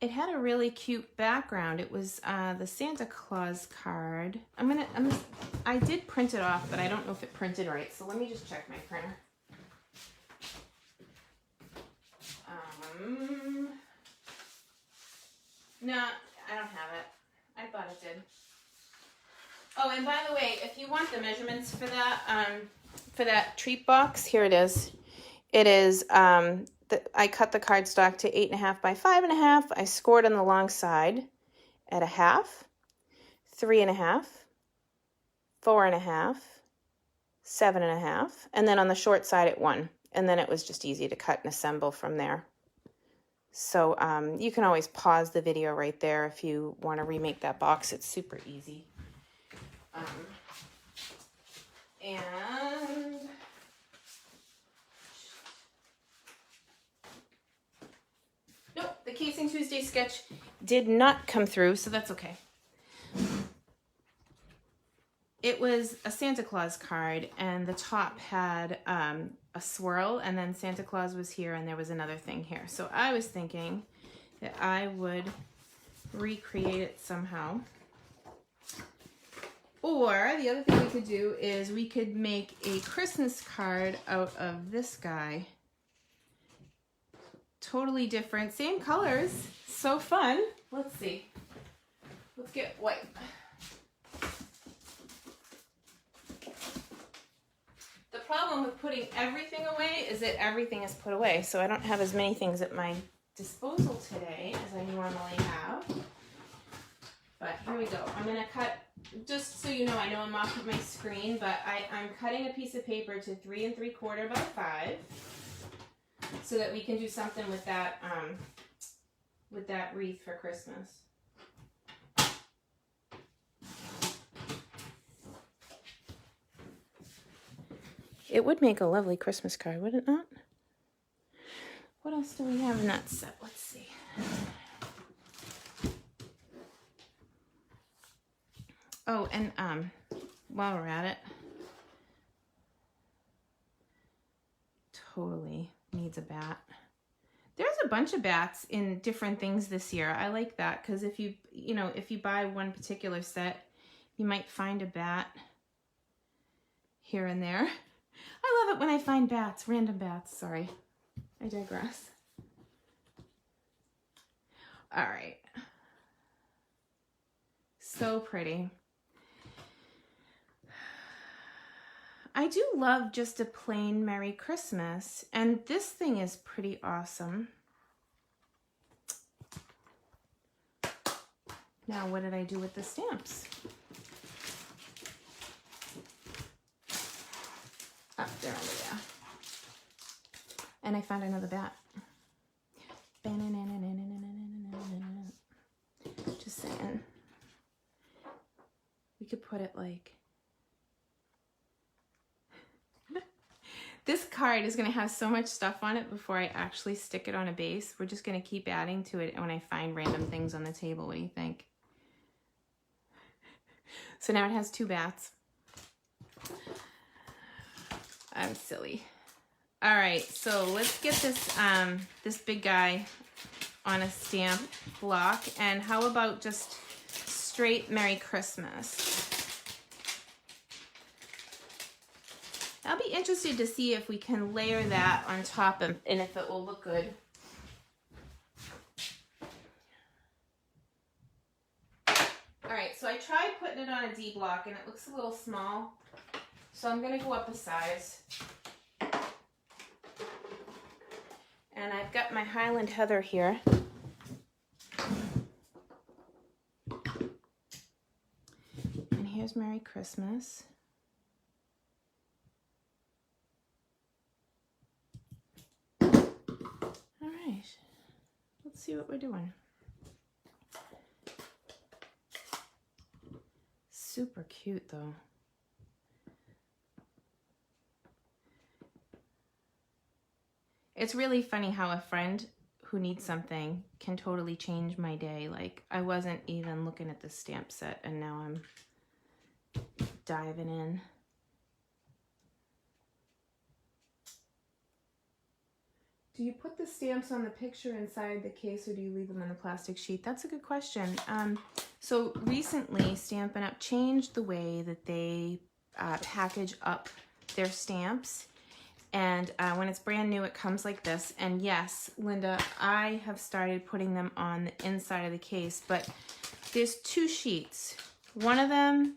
Speaker 1: it had a really cute background. It was the Santa Claus card. I did print it off, but I don't know if it printed right. So let me just check my printer. No, I don't have it. I thought it did. Oh, and by the way, if you want the measurements for that treat box, here it is. It is, I cut the cardstock to 8.5 by 5.5. I scored on the long side at 1/2, 3.5, 4.5, 7.5, and then on the short side at 1. And then it was just easy to cut and assemble from there. So you can always pause the video right there if you want to remake that box. It's super easy. And nope, the Casing Tuesday sketch did not come through, so that's okay. It was a Santa Claus card, and the top had a swirl, and then Santa Claus was here, and there was another thing here. So I was thinking that I would recreate it somehow. Or the other thing we could do is we could make a Christmas card out of this guy. Totally different, same colors, so fun. Let's see. Let's get white. The problem with putting everything away is that everything is put away, so I don't have as many things at my disposal today as I normally have. But here we go. I'm going to cut, just so you know, I know I'm off of my screen, but I'm cutting a piece of paper to 3 3/4 by 5 so that we can do something with that wreath for Christmas. It would make a lovely Christmas card, would it not? What else do we have in that set? Let's see. Oh, and while we're at it, totally needs a bat. There's a bunch of bats in different things this year. I like that because if you buy one particular set, you might find a bat here and there. I love it when I find bats, random bats. Sorry, I digress. All right. So pretty. I do love just a plain Merry Christmas, and this thing is pretty awesome. Now, what did I do with the stamps? Up there under there. And I found another bat. Just saying. We could put it like This card is going to have so much stuff on it before I actually stick it on a base. We're just going to keep adding to it when I find random things on the table. What do you think? So now it has 2 bats. I'm silly. All right, so let's get this this big guy on a stamp block. And how about just straight Merry Christmas? I'll be interested to see if we can layer that on top and if it will look good. All right, so I tried putting it on a D block and it looks a little small. So I'm gonna go up a size. And I've got my Highland Heather here. And here's Merry Christmas. All right, let's see what we're doing. Super cute though. It's really funny how a friend who needs something can totally change my day. Like, I wasn't even looking at the stamp set and now I'm diving in. Do you put the stamps on the picture inside the case or do you leave them on the plastic sheet? That's a good question. So recently Stampin' Up! Changed the way that they package up their stamps. And when it's brand new, it comes like this. And yes, Linda, I have started putting them on the inside of the case, but there's 2 sheets. One of them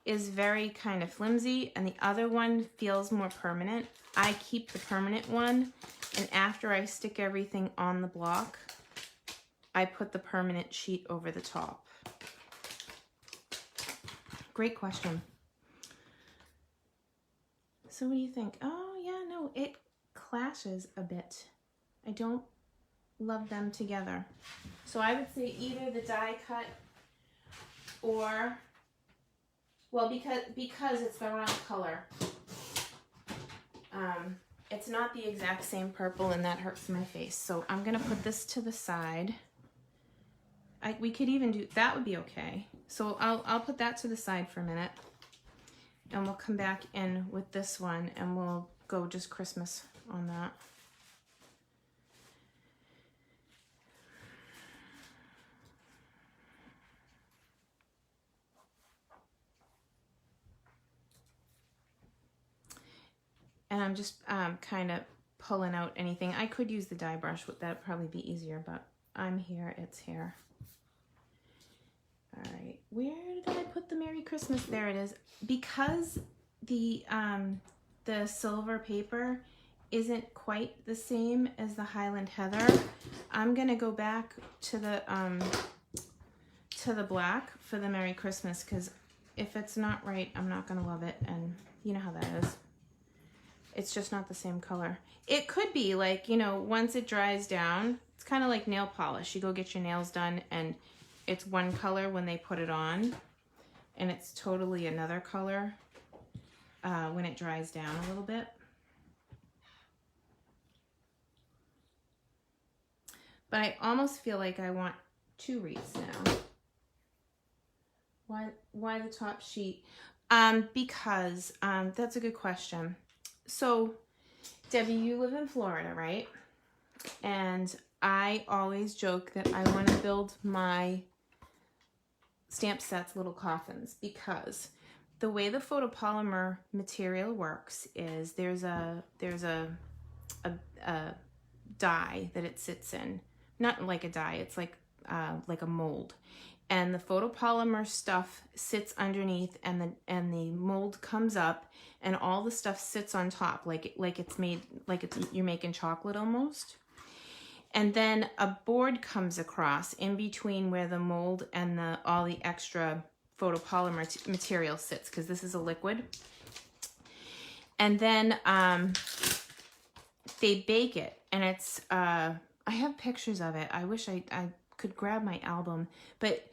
Speaker 1: is very kind of flimsy and the other one feels more permanent. I keep the permanent one, and after I stick everything on the block, I put the permanent sheet over the top. Great question. So what do you think? Oh yeah, no, it clashes a bit. I don't love them together. So I would say either the die cut or, well, because it's the wrong color. It's not the exact same purple and that hurts my face. So I'm gonna put this to the side. We could even do, that would be okay. So I'll put that to the side for a minute. And we'll come back in with this one and we'll go just Christmas on that. And I'm just kind of pulling out anything. I could use the die brush, that'd probably be easier, but I'm here, it's here. All right, where did I put the Merry Christmas? There it is. Because the silver paper isn't quite the same as the Highland Heather, I'm gonna go back to the black for the Merry Christmas, because if it's not right, I'm not gonna love it, and you know how that is. It's just not the same color. It could be like, you know, once it dries down, it's kind of like nail polish. You go get your nails done and it's one color when they put it on and it's totally another color when it dries down a little bit. But I almost feel like I want 2 wreaths now. Why the top sheet? Because that's a good question. So, Debbie, you live in Florida, right? And I always joke that I want to build my stamp sets little coffins, because the way the photopolymer material works is there's a die that it sits in. Not like a die, it's like a mold. And the photopolymer stuff sits underneath, and the mold comes up, and all the stuff sits on top, like it's made, like you're making chocolate almost. And then a board comes across in between where the mold and all the extra photopolymer material sits, because this is a liquid. And then they bake it, and it's I have pictures of it. I wish I could grab my album, but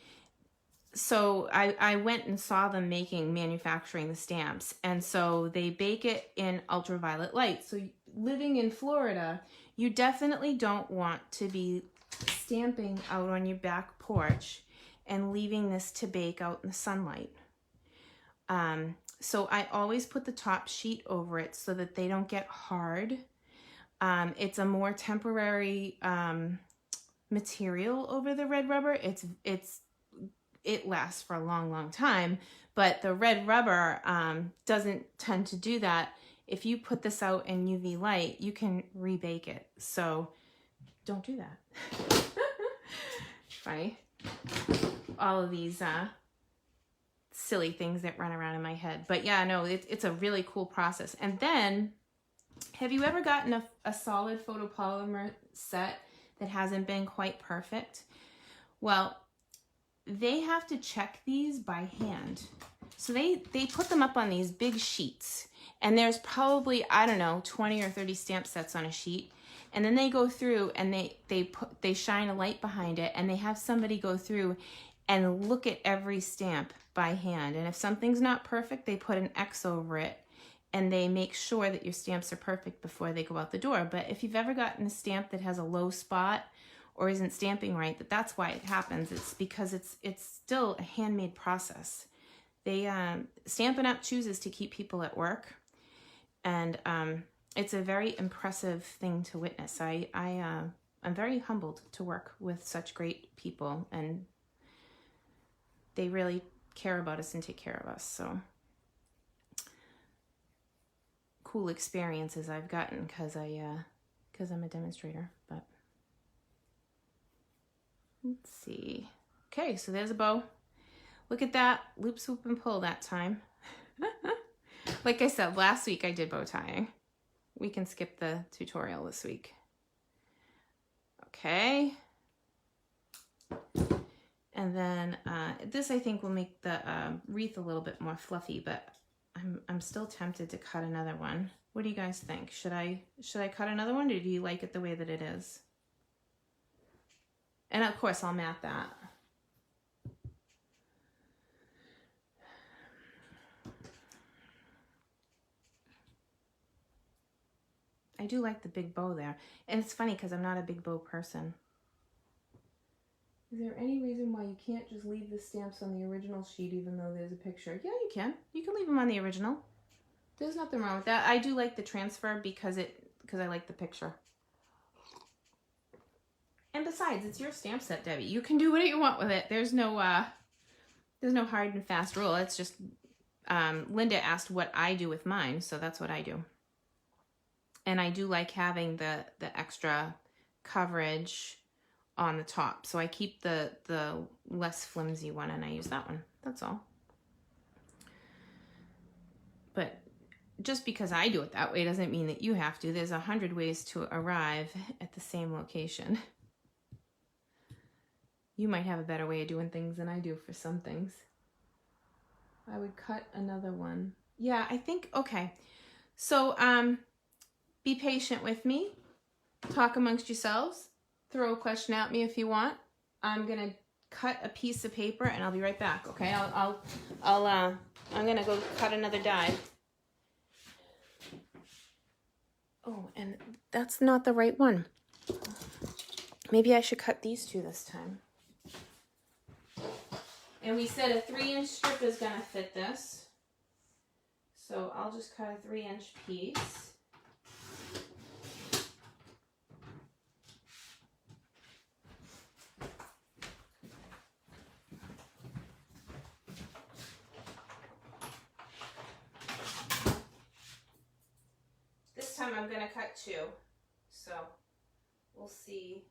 Speaker 1: so I went and saw them manufacturing the stamps. And so they bake it in ultraviolet light. So living in Florida, you definitely don't want to be stamping out on your back porch and leaving this to bake out in the sunlight. So I always put the top sheet over it so that they don't get hard. It's a more temporary material over the red rubber. It lasts for a long, long time, but the red rubber doesn't tend to do that. If you put this out in UV light, you can rebake it. So don't do that. Funny. All of these silly things that run around in my head. But yeah, no, it's a really cool process. And then, have you ever gotten a solid photopolymer set that hasn't been quite perfect? Well, they have to check these by hand. So they put them up on these big sheets, and there's probably, I don't know, 20 or 30 stamp sets on a sheet. And then they go through and they shine a light behind it, and they have somebody go through and look at every stamp by hand. And if something's not perfect, they put an X over it, and they make sure that your stamps are perfect before they go out the door. But if you've ever gotten a stamp that has a low spot or isn't stamping right, that's why it happens. It's because it's still a handmade process. They Stampin' Up! Chooses to keep people at work, and it's a very impressive thing to witness. I'm very humbled to work with such great people, and they really care about us and take care of us. So cool experiences I've gotten because I'm a demonstrator. But let's see. Okay, so there's a bow. Look at that. Loop, swoop, and pull that time. Like I said, last week I did bow tying. We can skip the tutorial this week. Okay. And then this, I think, will make the wreath a little bit more fluffy, but I'm still tempted to cut another one. What do you guys think? Should I cut another one, or do you like it the way that it is? And of course, I'll mat that. I do like the big bow there. And it's funny because I'm not a big bow person. Is there any reason why you can't just leave the stamps on the original sheet even though there's a picture? Yeah, you can. You can leave them on the original. There's nothing wrong with that. I do like the transfer because I like the picture. And besides, it's your stamp set, Debbie. You can do what you want with it. There's no hard and fast rule. It's just Linda asked what I do with mine, so that's what I do. And I do like having the extra coverage on the top. So I keep the less flimsy one and I use that one. That's all. But just because I do it that way doesn't mean that you have to. There's 100 ways to arrive at the same location. You might have a better way of doing things than I do for some things. I would cut another one. Yeah, I think, okay. So, be patient with me. Talk amongst yourselves. Throw a question at me if you want. I'm gonna cut a piece of paper and I'll be right back. Okay, I'm gonna go cut another die. Oh, and that's not the right one. Maybe I should cut these two this time. And we said a 3-inch strip is gonna fit this. So I'll just cut a 3-inch piece. This time I'm gonna cut 2. So we'll see.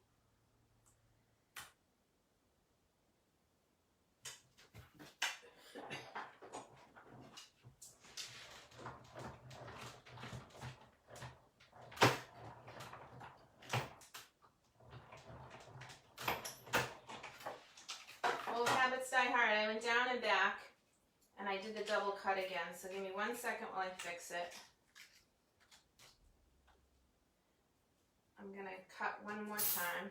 Speaker 1: Old habits die hard. I went down and back and I did the double cut again. So give me 1 second while I fix it. I'm gonna cut one more time.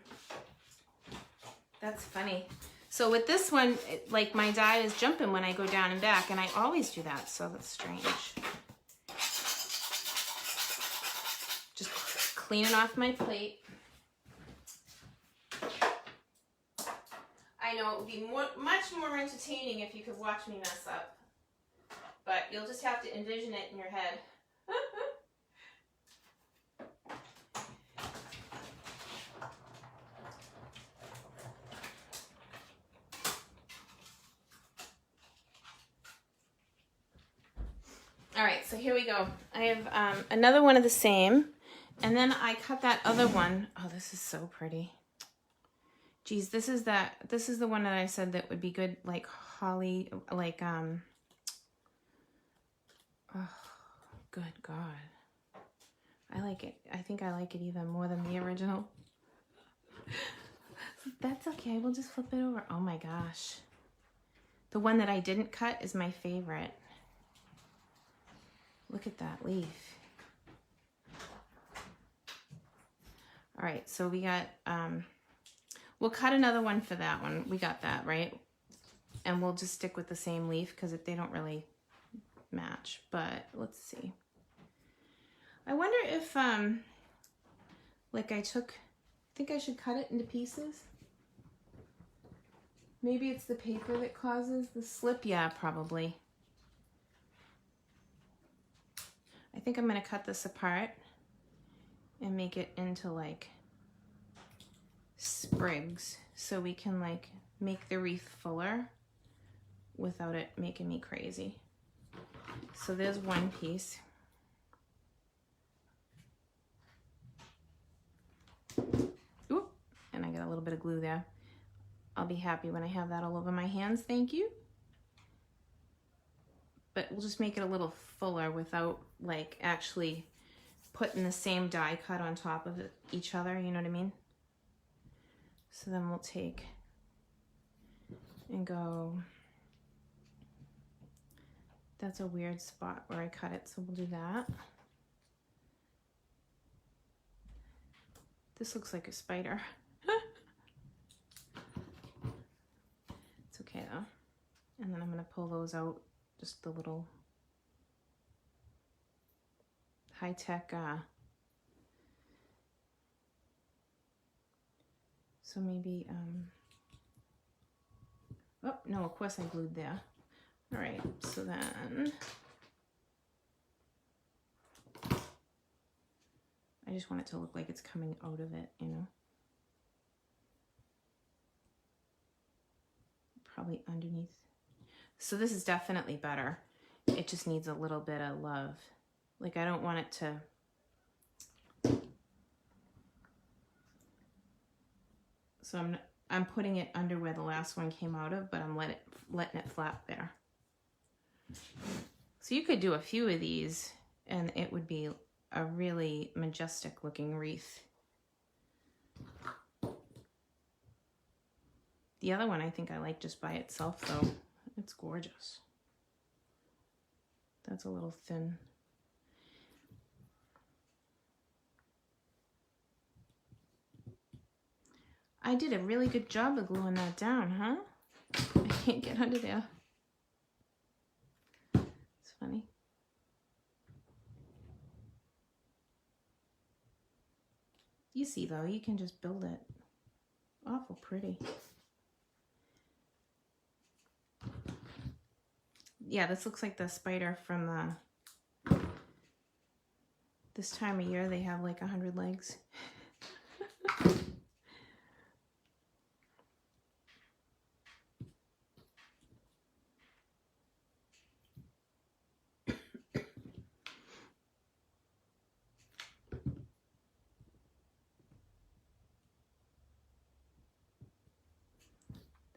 Speaker 1: That's funny. So with this one, like my die is jumping when I go down and back, and I always do that, so that's strange. Just cleaning off my plate. I know it would be much more entertaining if you could watch me mess up, but you'll just have to envision it in your head. All right, so here we go. I have another one of the same, and then I cut that other one. Oh, this is so pretty. Geez, this is the one that I said that would be good, like holly, like, oh, good God. I like it. I think I like it even more than the original. That's okay, we'll just flip it over. Oh my gosh. The one that I didn't cut is my favorite. Look at that leaf. All right, so we got, we'll cut another one for that one. We got that, right? And we'll just stick with the same leaf because they don't really match. But let's see. I wonder if, like I think I should cut it into pieces. Maybe it's the paper that causes the slip. Yeah, probably. I think I'm going to cut this apart and make it into like sprigs so we can like make the wreath fuller without it making me crazy. So there's one piece. Oop, and I got a little bit of glue there. I'll be happy when I have that all over my hands, thank you. But we'll just make it a little fuller without like actually putting the same die cut on top of each other, you know what I mean? So then we'll take and go, that's a weird spot where I cut it, so we'll do that. This looks like a spider. It's okay though. And then I'm gonna pull those out, just the little high-tech, so maybe, oh, no, of course I glued there. All right, so then, I just want it to look like it's coming out of it, you know? Probably underneath. So this is definitely better. It just needs a little bit of love. Like I don't want it to, so I'm putting it under where the last one came out of, but I'm letting it flap there. So you could do a few of these and it would be a really majestic looking wreath. The other one I think I like just by itself though. It's gorgeous. That's a little thin. I did a really good job of gluing that down, huh? I can't get under there. It's funny. You see though, you can just build it. Awful pretty. Yeah, this looks like the spider from the, this time of year they have like 100 legs.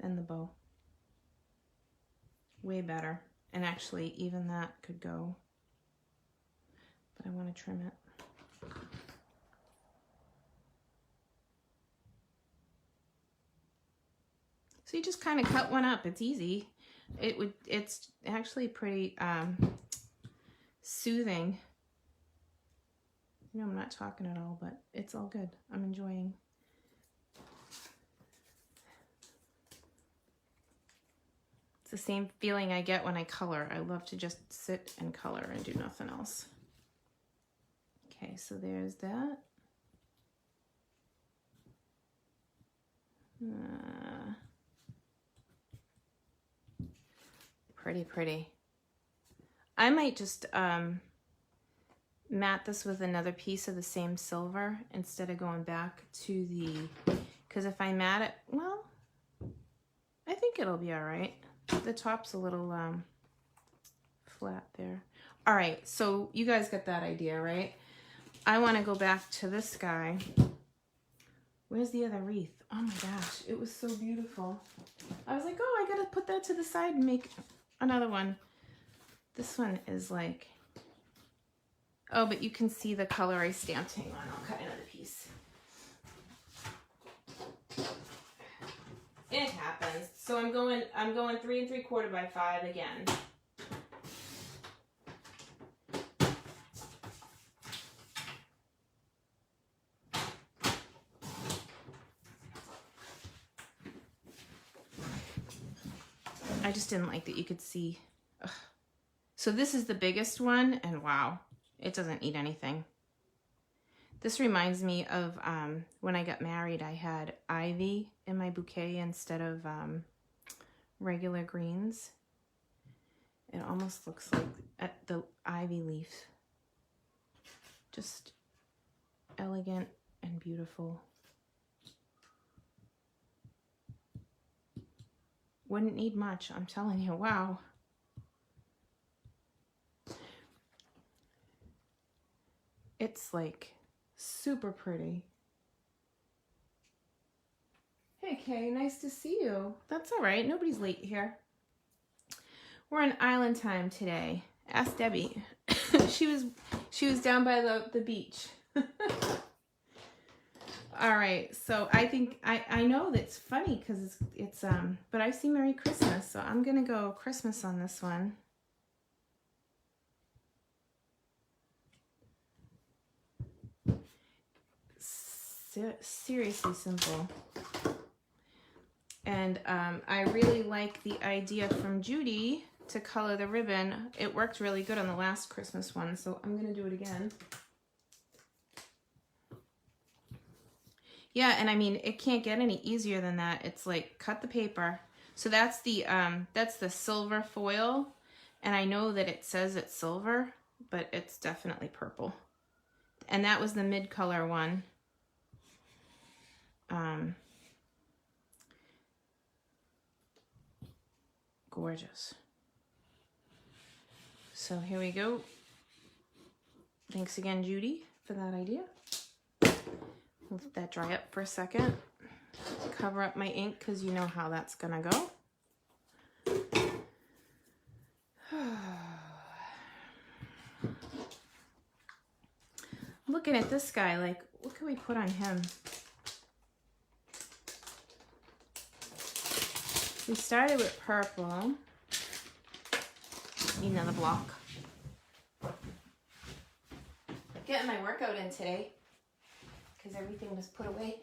Speaker 1: Then the bow. Way better. And actually, even that could go. But I want to trim it. So you just kind of cut one up. It's easy. It's actually pretty soothing. You know, I'm not talking at all, but it's all good. I'm enjoying It's the same feeling I get when I color. I love to just sit and color and do nothing else. Okay, so there's that. Pretty, pretty. I might just matte this with another piece of the same silver instead of going back to the, because if I matte it, well, I think it'll be all right. The top's a little flat there. All right, so you guys got that idea, right? I want to go back to this guy. Where's the other wreath? Oh my gosh, it was so beautiful. I was like, oh, I gotta put that to the side and make another one. This one is like, oh, but you can see the color I stamped. Hang on, I'll cut another piece. It happens. So I'm going 3 3/4 by 5 again. I just didn't like that you could see. Ugh. So this is the biggest one, and wow, it doesn't need anything. This reminds me of when I got married, I had ivy in my bouquet instead of regular greens. It almost looks like the ivy leaf. Just elegant and beautiful. Wouldn't need much, I'm telling you, wow. It's like super pretty. Hey Kay, nice to see you. That's all right, nobody's late here. We're on island time today. Ask Debbie. she was down by the beach. All right, so I think I know that's funny because it's but I see Merry Christmas, so I'm gonna go Christmas on this one. Seriously simple. And I really like the idea from Judy to color the ribbon. It worked really good on the last Christmas one, so I'm gonna do it again. Yeah, and I mean, it can't get any easier than that. It's like, cut the paper. So that's the silver foil, and I know that it says it's silver, but it's definitely purple. And that was the mid-color one. Gorgeous. So here we go. Thanks again, Judy, for that idea. Let that dry up for a second. Cover up my ink because you know how that's gonna go. Looking at this guy, like, what can we put on him? We started with purple. Need another block. Getting my workout in today because everything was put away.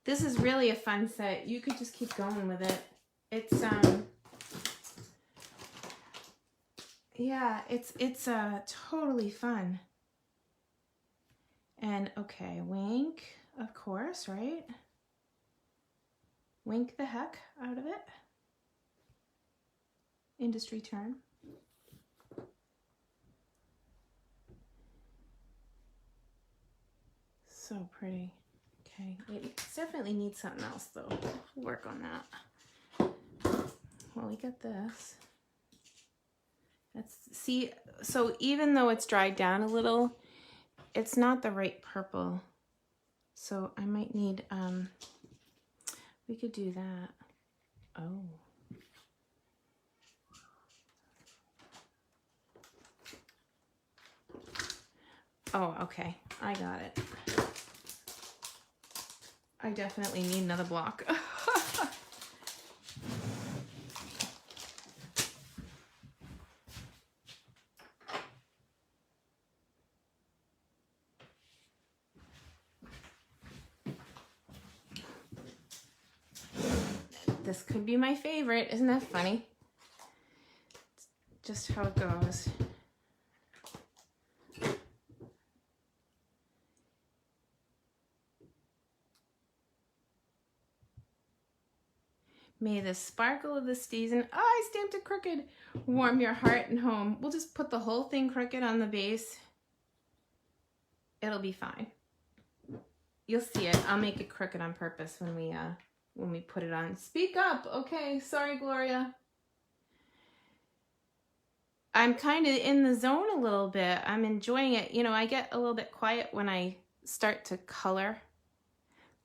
Speaker 1: This is really a fun set. You could just keep going with it. It's yeah, it's totally fun. And okay, wink, of course, right? Wink the heck out of it. Industry term. So pretty. Okay, it definitely needs something else though. We'll work on that. Well, we got this. Let's see. So even though it's dried down a little, it's not the right purple. So I might need, we could do that. Oh. Oh, okay. I got it. I definitely need another block. This could be my favorite. Isn't that funny? Just how it goes. May the sparkle of the season, oh, I stamped it crooked, warm your heart and home. We'll just put the whole thing crooked on the base. It'll be fine. You'll see it. I'll make it crooked on purpose when we put it on. Speak up. Okay, sorry, Gloria. I'm kind of in the zone a little bit. I'm enjoying it. You know, I get a little bit quiet when I start to color.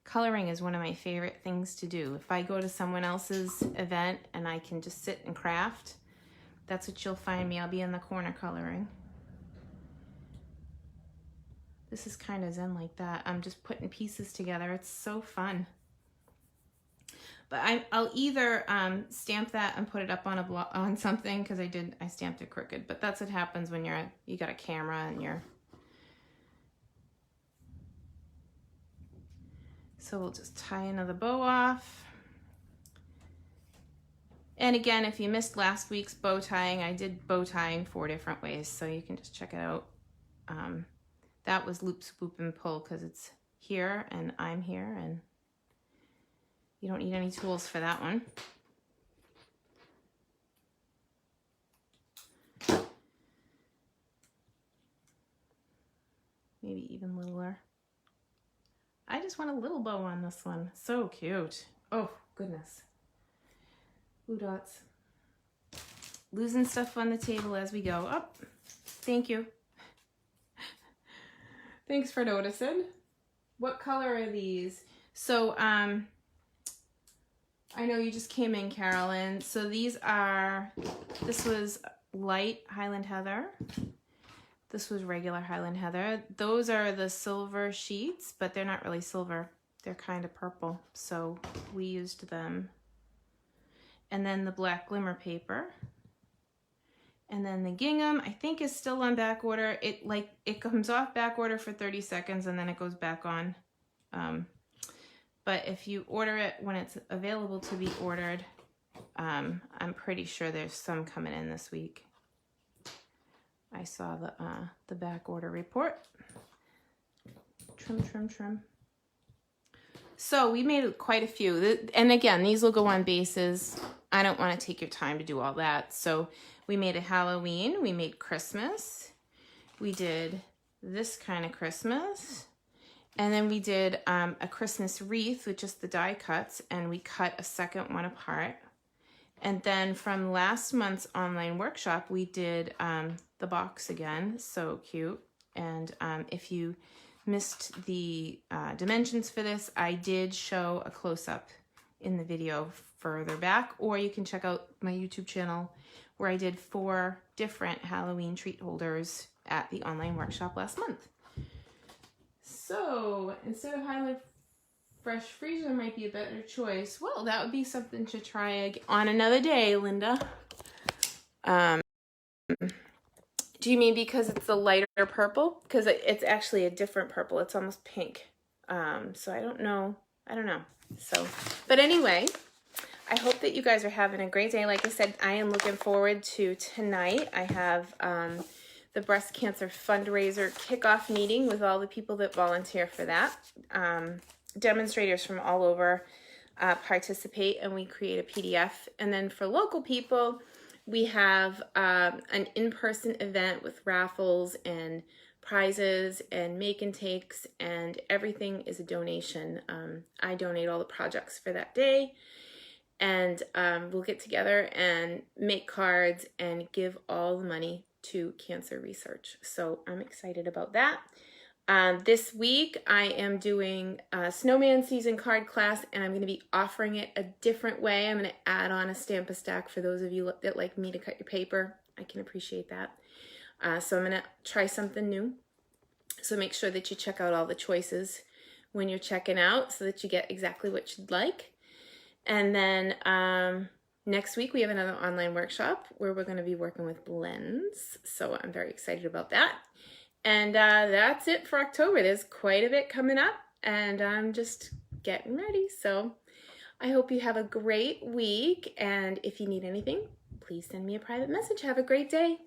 Speaker 1: Coloring is one of my favorite things to do. If I go to someone else's event and I can just sit and craft, that's what you'll find me. I'll be in the corner coloring. This is kind of zen like that. I'm just putting pieces together. It's so fun. But I'll either stamp that and put it up on on something, because I stamped it crooked. But that's what happens when you got a camera and you're. So we'll just tie another bow off. And again, if you missed last week's bow tying, I did bow tying 4 different ways, so you can just check it out. That was loop, swoop, and pull, because it's here and I'm here, and you don't need any tools for that one. Maybe even littler. I just want a little bow on this one. So cute. Oh, goodness. Blue dots. Losing stuff on the table as we go. Oh, thank you. Thanks for noticing. What color are these? So, I know you just came in, Carolyn. So this was light Highland Heather. This was regular Highland Heather. Those are the silver sheets, but they're not really silver. They're kind of purple, so we used them. And then the black glimmer paper. And then the gingham, I think, is still on back order. It comes off back order for 30 seconds and then it goes back on. But if you order it when it's available to be ordered, I'm pretty sure there's some coming in this week. I saw the back order report. Trim, trim, trim. So we made quite a few. And again, these will go on bases. I don't want to take your time to do all that. So we made a Halloween. We made Christmas. We did this kind of Christmas. And then we did a Christmas wreath with just the die cuts. And we cut a second one apart. And then from last month's online workshop, we did the box again. So cute. And if you missed the dimensions for this, I did show a close-up in the video further back, or you can check out my YouTube channel where I did 4 different Halloween treat holders at the online workshop last month. So instead of Highland Fresh Freezer might be a better choice. Well, that would be something to try on another day, Linda. Do you mean because it's a lighter purple? Because it's actually a different purple. It's almost pink. So I don't know. So, but anyway, I hope that you guys are having a great day. Like I said, I am looking forward to tonight. I have the breast cancer fundraiser kickoff meeting with all the people that volunteer for that. Demonstrators from all over participate, and we create a PDF. And then for local people, we have an in-person event with raffles and prizes and make and takes, and everything is a donation. I donate all the projects for that day, and we'll get together and make cards and give all the money to cancer research. So I'm excited about that. This week I am doing a Snowman Season Card class, and I'm going to be offering it a different way. I'm going to add on a Stamp-A-Stack for those of you that like me to cut your paper. I can appreciate that. So I'm going to try something new. So make sure that you check out all the choices when you're checking out so that you get exactly what you'd like. And then next week we have another online workshop where we're going to be working with blends. So I'm very excited about that. And that's it for October. There's quite a bit coming up and I'm just getting ready. So I hope you have a great week. And if you need anything, please send me a private message. Have a great day.